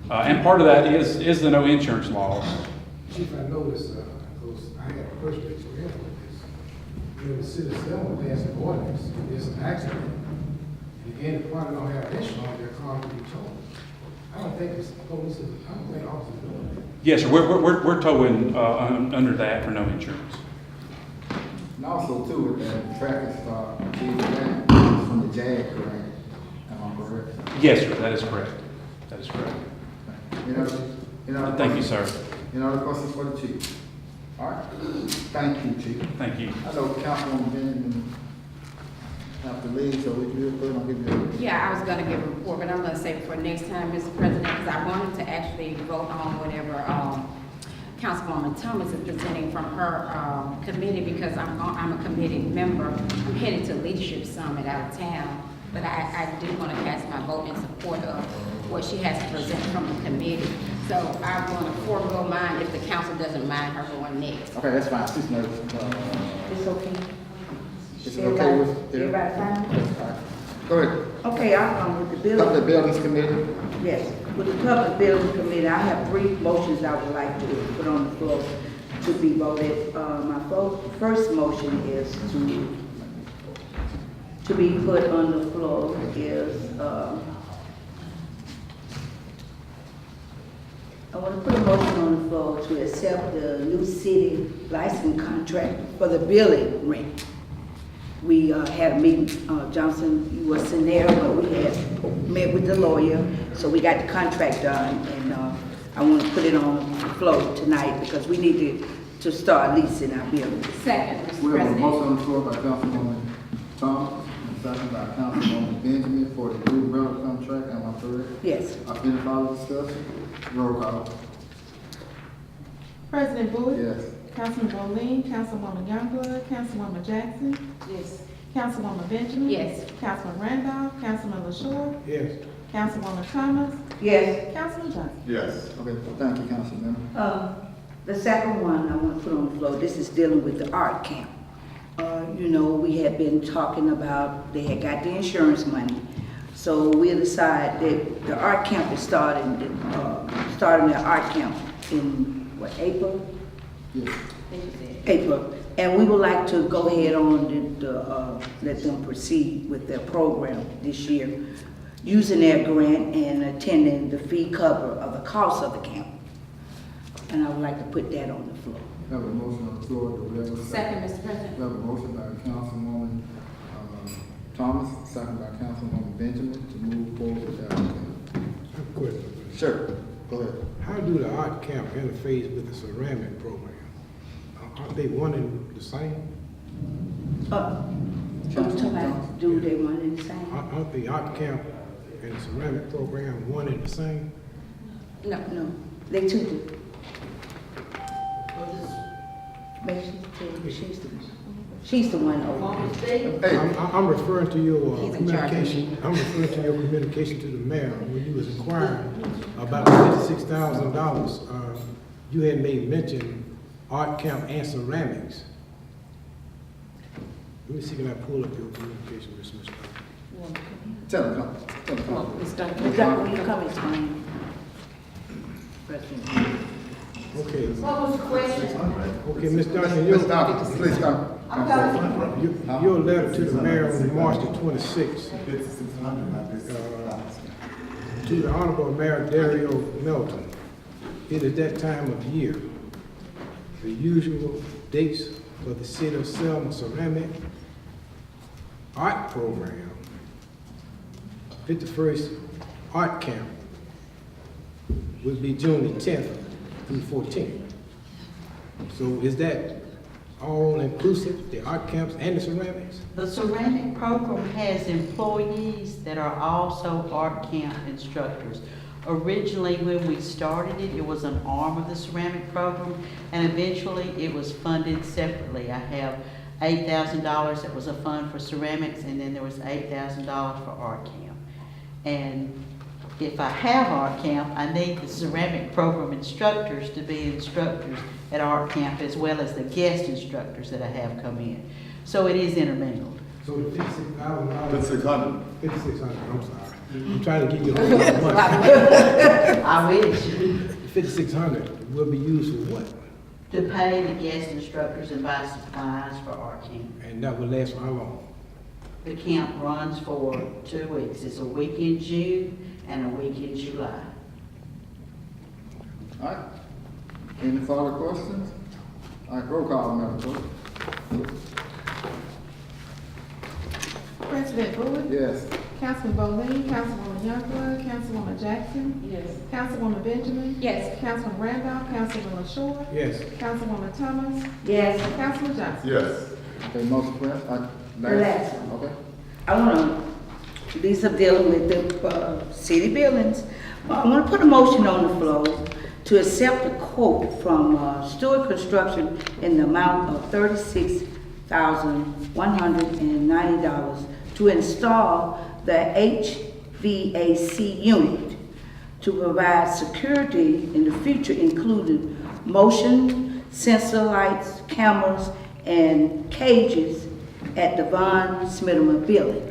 And part of that is the no insurance law. Chief, I noticed, because I had a personal experience with this. The city of Selma passed an ordinance, if there's an accident, and again, the party don't have insurance, their car can be towed. I don't think officers doing that. Yes, sir. We're towing under that for no insurance. And also too, with that traffic stop, from the JAG grant, am I correct? Yes, sir. That is correct. That is correct. Thank you, sir. Any other questions for the chief? All right. Thank you, chief. Thank you. I know Councilwoman Benjamin have to leave, so we good, go and give you. Yeah, I was gonna give a report, but I'm gonna save it for next time, Mr. President, because I wanted to actually vote on whatever, Councilwoman Thomas is presenting from her, committee, because I'm a committee member. I'm headed to Leadership Summit out of town, but I do wanna cast my vote in support of what she has to present from the committee. So I wanna forego mine if the council doesn't mind her going next. Okay, that's fine. She's nervous. It's okay. Is it okay with? Everybody fine? That's fine. Go ahead. Okay, I'll with the Public building. Buildings Committee. Yes, with the public building committee, I have 3 motions I would like to put on the floor to be voted. My first motion is to be put on the floor is, I want to put a motion on the floor to accept the new city license contract for the building rent. We had a meeting, Johnson, you were in there, but we had met with the lawyer, so we got the contract done, and I want to put it on the floor tonight because we need to start leasing our building. Second, Mr. We have a President. motion on the floor by Councilwoman Thomas, and second by Councilwoman Benjamin for the new rental contract. Am I correct? Yes. Any further discussion? Roll call. President Bowie? Yes. Councilman Boleen, Councilwoman Youngblood, Councilwoman Jackson, Yes. Councilwoman Benjamin. Yes. Councilman Randolph, Councilman LaShaw, Yes. Councilwoman Thomas, Yes. Councilman Johnson. Yes. Okay, thank you, Councilman. The second one I want to put on the floor, this is dealing with the art camp. We had been talking about, they had got the insurance money. So we decided that the art camp is starting their art camp in, April? Yes. April. And we would like to go ahead on and let them proceed with their program this year, using their grant and attending the fee cover of the cost of the camp. And I would like to put that on the floor. We have a motion on the floor. Do we have a Second, Mr. President. We have a motion by Councilwoman Thomas, second by Councilwoman Benjamin to move forward with that. I have a question. Sure. Go ahead. How do the art camp interface with the ceramic program? Aren't they one and the same? Do they want to say? Aren't the art camp and the ceramic program one and the same? No, they two do. Maybe she's the one over. Hey, I'm referring to your He's in charge of communication, I'm referring to your communication to the mayor when you was inquiring about the $56,000. You had made mention art camp and ceramics. Let me see, can I pull up your communication, Ms. Smith? tell them, tell them. Come on, Ms. Duncan. You got, when you come explain. President. Okay, What was the question? okay, Ms. Duncan, Ms. Duncan, please come. your letter to the mayor on March the 26th, to the Honorable Mayor Dario Melton, it is that time of year. The usual dates for the City of Selma Ceramic Art Program, 51st Art Camp, will be June the 10th through 14th. So is that all inclusive, the art camps and the ceramics? The ceramic program has employees that are also art camp instructors. Originally, when we started it, it was an arm of the ceramic program, and eventually it was funded separately. I have $8,000 that was a fund for ceramics, and then there was $8,000 for art camp. And if I have art camp, I need the ceramic program instructors to be instructors at art camp, as well as the guest instructors that I have come in. So it is intermingled. So the $56,000. 5,600. 5,600, I'm sorry. I'm trying to give you a whole lot of money. I wish. 5,600 will be used for what? To pay the guest instructors and buy supplies for art camp. And that will last for how long? The camp runs for 2 weeks. It's a week in June and a week in July. All right. Any further questions? All right, roll call, Madam Clerk. President Bowie? Yes. Councilman Bowling, Councilwoman Youngblood, Councilwoman Jackson, Yes. Councilwoman Benjamin, Yes. Councilman Randolph, Councilman LaShaw, Yes. Councilwoman Thomas, Yes, Councilman Johnson. Yes. Okay, motion passed. the last one. Okay. I want to, these are dealing with the city buildings. I want to put a motion on the floor to accept a quote from Stewart Construction in the amount of $36,190 to install the HVAC unit to provide security in the future, including motion sensor lights, cameras, and cages at the Von Smitterman building.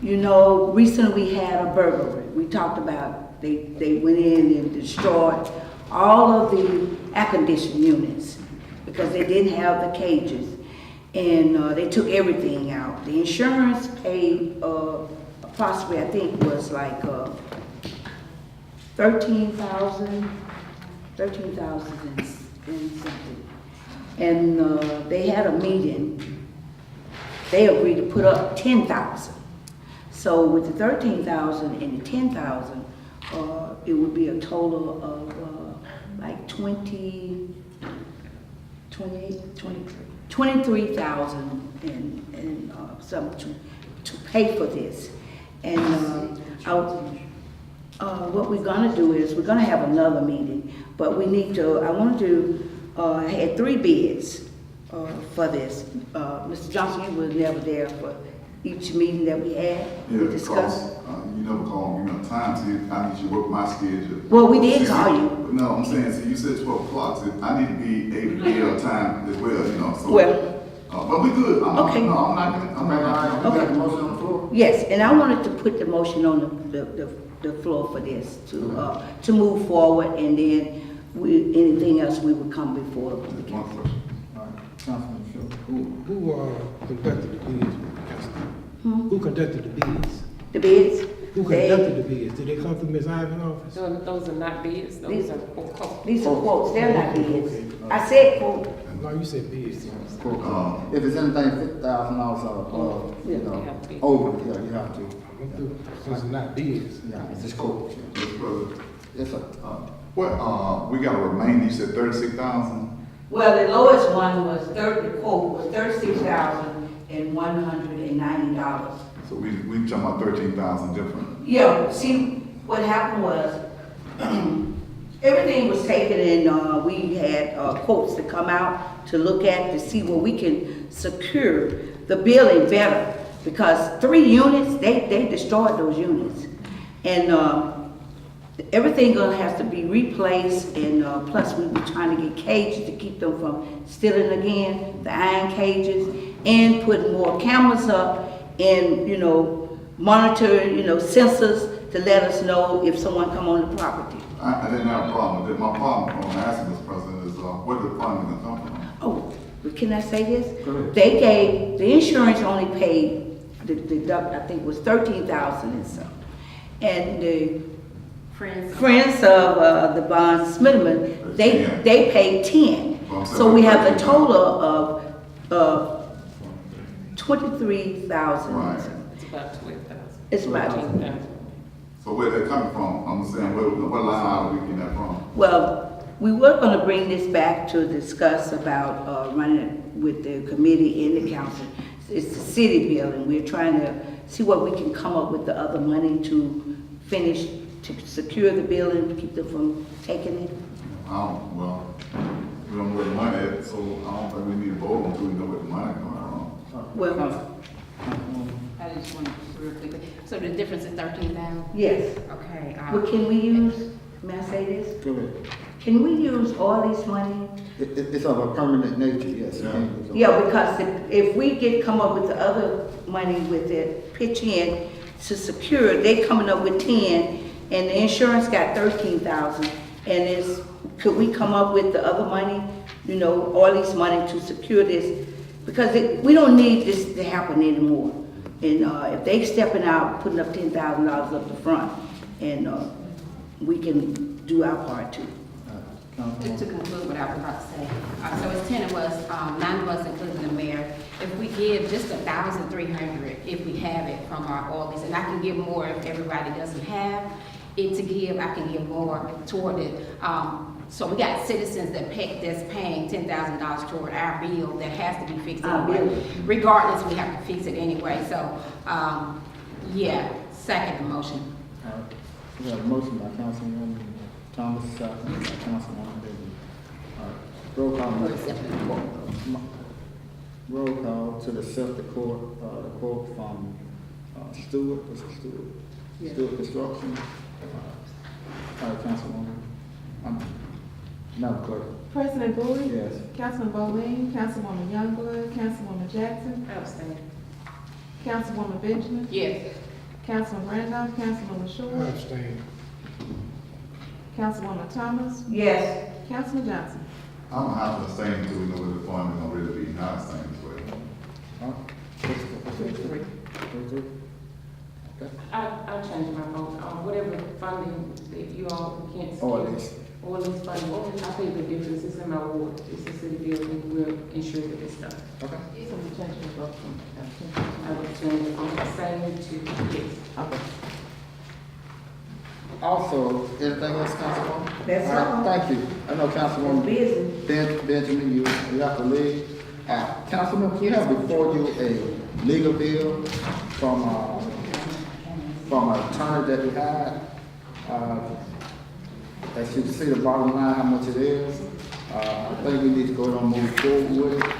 You know, recently we had a burglary. We talked about they went in and destroyed all of the air conditioning units because they didn't have the cages, and they took everything out. The insurance paid possibly, I think, was like $13,000 and something. And they had a meeting. They agreed to put up $10,000. So with the $13,000 and the $10,000, it would be a total of like $23,000 and something to pay for this. And what we're gonna do is we're gonna have another meeting, but we need to. I want to. I had 3 bids for this. Mr. Johnson, you was never there for each meeting that we had. We discussed. You never call me, time, so I need you to work my schedule. Well, we did call you. No, I'm saying, so you said 12 o'clock, so I need to be able to be on time as well, so. Well, But we good. Okay. No, I'm not gonna, All right, we got the motion on the floor. yes, and I wanted to put the motion on the floor for this to move forward, and then anything else we would come before the One council. question. All right, Councilman Shaw. Who conducted the bids? Who conducted the bids? The bids? Who conducted the bids? Did they come from Ms. Ivan's office? Those are not bids, those are quotes. These are quotes, they're not bids. I said quote. No, you said bids. If it's anything $50,000 or over, yeah, you have to. Since it's not bids. Yeah, it's just quote. Mr. President, Yes, sir. we got a remainder, you said 36,000? Well, the lowest one was the quote was $36,190. So we talking about 13,000 different. Yeah, see, what happened was, everything was taken and, we had, quotes to come out to look at, to see where we can secure the building better. Because 3 units, they destroyed those units. And, everything gonna have to be replaced, and, plus we were trying to get cages to keep them from stealing again, the iron cages, and putting more cameras up, and, monitor, sensors to let us know if someone come on the property. I didn't have a problem with it. My problem on asking this president is, where the funding gonna come from? Oh, but can I say this? Go ahead. They gave, the insurance only paid, I think it was 13,000 and some. And the friends of the Von Smitterman, they paid 10. So we have a total of 23,000. Right. It's about 12,000. It's about, So where they coming from? I'm saying, what line item we getting that from? well, we were gonna bring this back to discuss about, running it with the committee and the council. It's the city building. We're trying to see what we can come up with the other money to finish, to secure the building, to keep them from taking it. Well, we don't know where the money is, so I don't think we need to vote until we know where the money coming from. Well, I just want to real quickly, so the difference is 13,000? yes. Okay. But can we use, may I say this? Go ahead. Can we use all this money? It's of a permanent nature, yes. Yeah, because if we come up with the other money with it, pitch in to secure, they coming up with 10, and the insurance got 13,000, and could we come up with the other money, all this money to secure this? Because we don't need this to happen anymore. And, if they stepping out, putting up $10,000 up the front, and, we can do our part too. Just to conclude what I was about to say, so it's 10 of us, 9 of us including the mayor. If we give just 1,300, if we have it from our all these, and I can give more if everybody doesn't have it to give, I can give more toward it. So we got citizens that's paying $10,000 toward our bill that has to be fixed anyway. Regardless, we have to fix it anyway. So, yeah, second the motion. We have a motion by Councilwoman Thomas, second by Councilwoman Davis. Roll call. Roll call to accept the quote from Stewart, was it Stewart? Yes. Stewart Construction. Councilwoman. Madam Clerk. President Bowie? Yes. Councilman Bowling, Councilwoman Youngblood, Councilwoman Jackson, Abstain. Councilwoman Benjamin, Yes. Councilman Randolph, Councilman I LaShaw, abstain. Councilwoman Thomas, Yes. Councilman Johnson. I'm gonna have to abstain until we know where the funding gonna really be, not abstain this way. Okay. I changed my vote. Whatever funding that you all can't All secure. these. All these funding, I think the difference is in my ward. It's a city building. We'll ensure that it's done. Okay. So we change your vote from I would change it from abstain to yes. Okay. Also, anything else, Councilwoman? That's All right, all. thank you. I know Councilwoman Busy. Benjamin, you have to leave. Councilman, we have before you a legal bill from an attorney that we had. As you can see the bottom line, how much it is. I think we need to go ahead and move forward with it.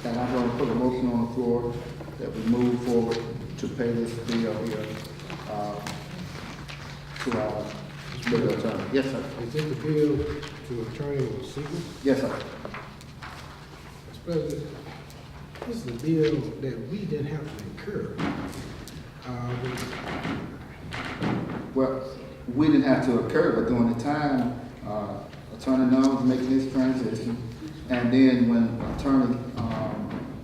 And I'm going to put a motion on the floor that we move forward to pay this bill here to our legal attorney. Yes, sir. Is it the bill to attorney was seeking? Yes, sir. Mr. President, this is a bill that we didn't have to incur. Well, we didn't have to occur, but during the time, Attorney Nuns was making his transition, and then when Attorney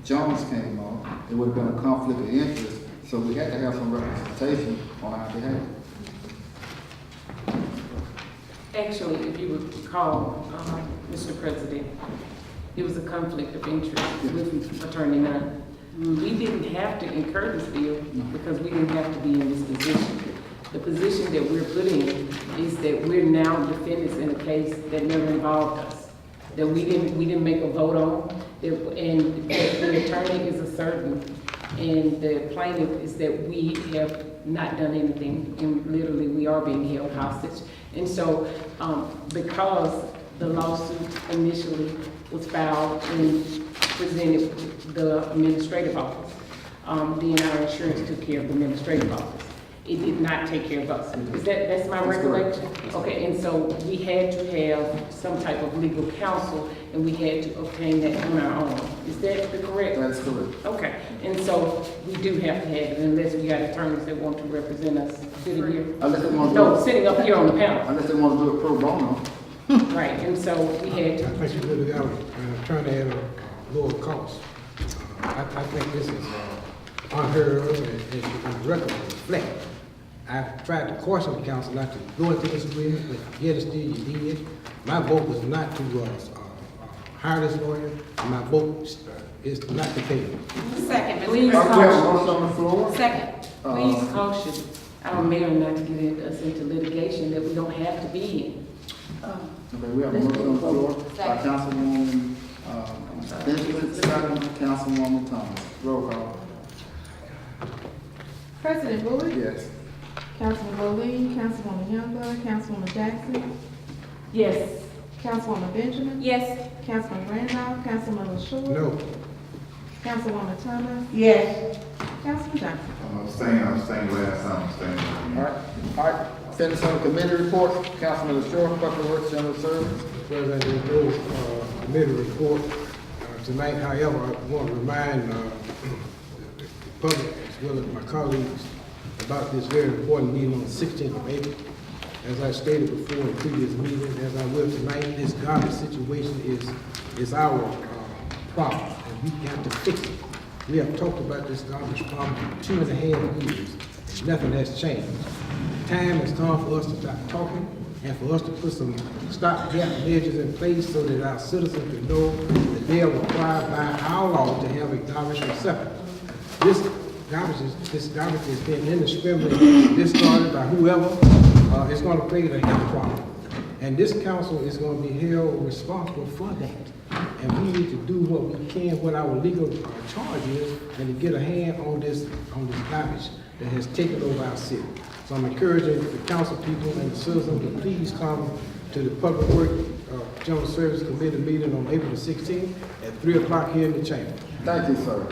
Jones came on, it would have been a conflict of interest, so we had to have some representation on our behalf. Actually, if you would recall, Mr. President, it was a conflict of interest with Attorney Nunn. We didn't have to incur this bill because we didn't have to be in this position. The position that we're put in is that we're now defendants in a case that never involved us, that we didn't make a vote on, and the attorney is asserting And the plaintiff is that we have not done anything, and literally we are being held hostage. And so, because the lawsuit initially was filed and presented the administrative office, then our insurance took care of the administrative office. It did not take care of us. That's my recollection? Okay, and so we had to have some type of legal counsel, and we had to obtain that on our own. Is that the correct? That's correct. Okay, and so we do have to have it unless we got attorneys that want to represent us sitting here. Unless they want to No, sitting up here on the panel. Unless they want to do it pro bono. Right, and so we had I to. think you really got trying to add a lower cost. I think this is unheard of and the record reflect. I've tried to caution the council not to go into this agreement, but yet still you did. My vote was not to hire this lawyer, and my vote is not to pay him. Second, Please We have a caution, motion on the floor. Second. please caution our mayor not to get us into litigation that we don't have to be in. Okay, we have a motion on the floor by Councilwoman Benjamin, second Councilwoman Thomas. Roll call. President Bowie? Yes. Councilman Rowling, Councilwoman Youngblood, Councilwoman Jackson, Yes, Councilwoman Benjamin, Yes. Councilman Randolph, Councilman LaShaw. No, Councilwoman Thomas, Yes. Councilman Johnson. I'm abstaining last time, abstaining. All right. Finish on the committee reports. Councilman LaShaw, Public Works, General Service. President, there's no committee report tonight. However, I want to remind the public as well as my colleagues about this very important meeting on the 16th of April. As I stated before in previous meetings, as I will tonight, this garbage situation is our problem, and we have to fix it. We have talked about this garbage problem for 2.5 years, and nothing has changed. Time has come for us to stop talking and for us to put some stopgap measures in place so that our citizens can know that they are required by our law to have a garbage receptacle. This garbage is being indiscriminately discarded by whoever. It's going to create a health problem. And this council is going to be held responsible for that. And we need to do what we can, what our legal charge is, and to get a hand on this garbage that has taken over our city. So I'm encouraging the council people and the citizens to please come to the Public Works General Service Committee meeting on April the 16th at 3 o'clock here in the chamber. Thank you, sir.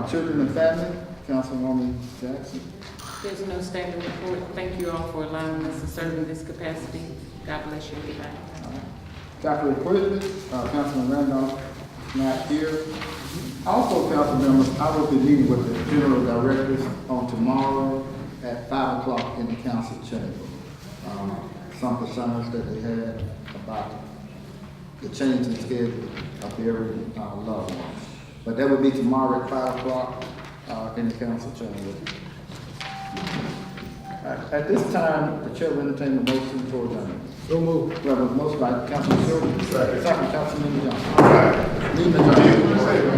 Children and Family, Councilwoman Jackson. there's no standing report. Thank you all for allowing us to serve in this capacity. God bless you, everybody. Capital Equipment, Councilman Randolph, not here. Also, council members, I will be meeting with the general directors on tomorrow at 5 o'clock in the council chamber. Some concerns that they had about the change in schedule of every loved one. But that will be tomorrow at 5 o'clock in the council chamber. At this time, the chair will entertain a motion for adjournment. So moved. We have a motion by Councilman Short, second Councilman Johnson. Meeting adjourned.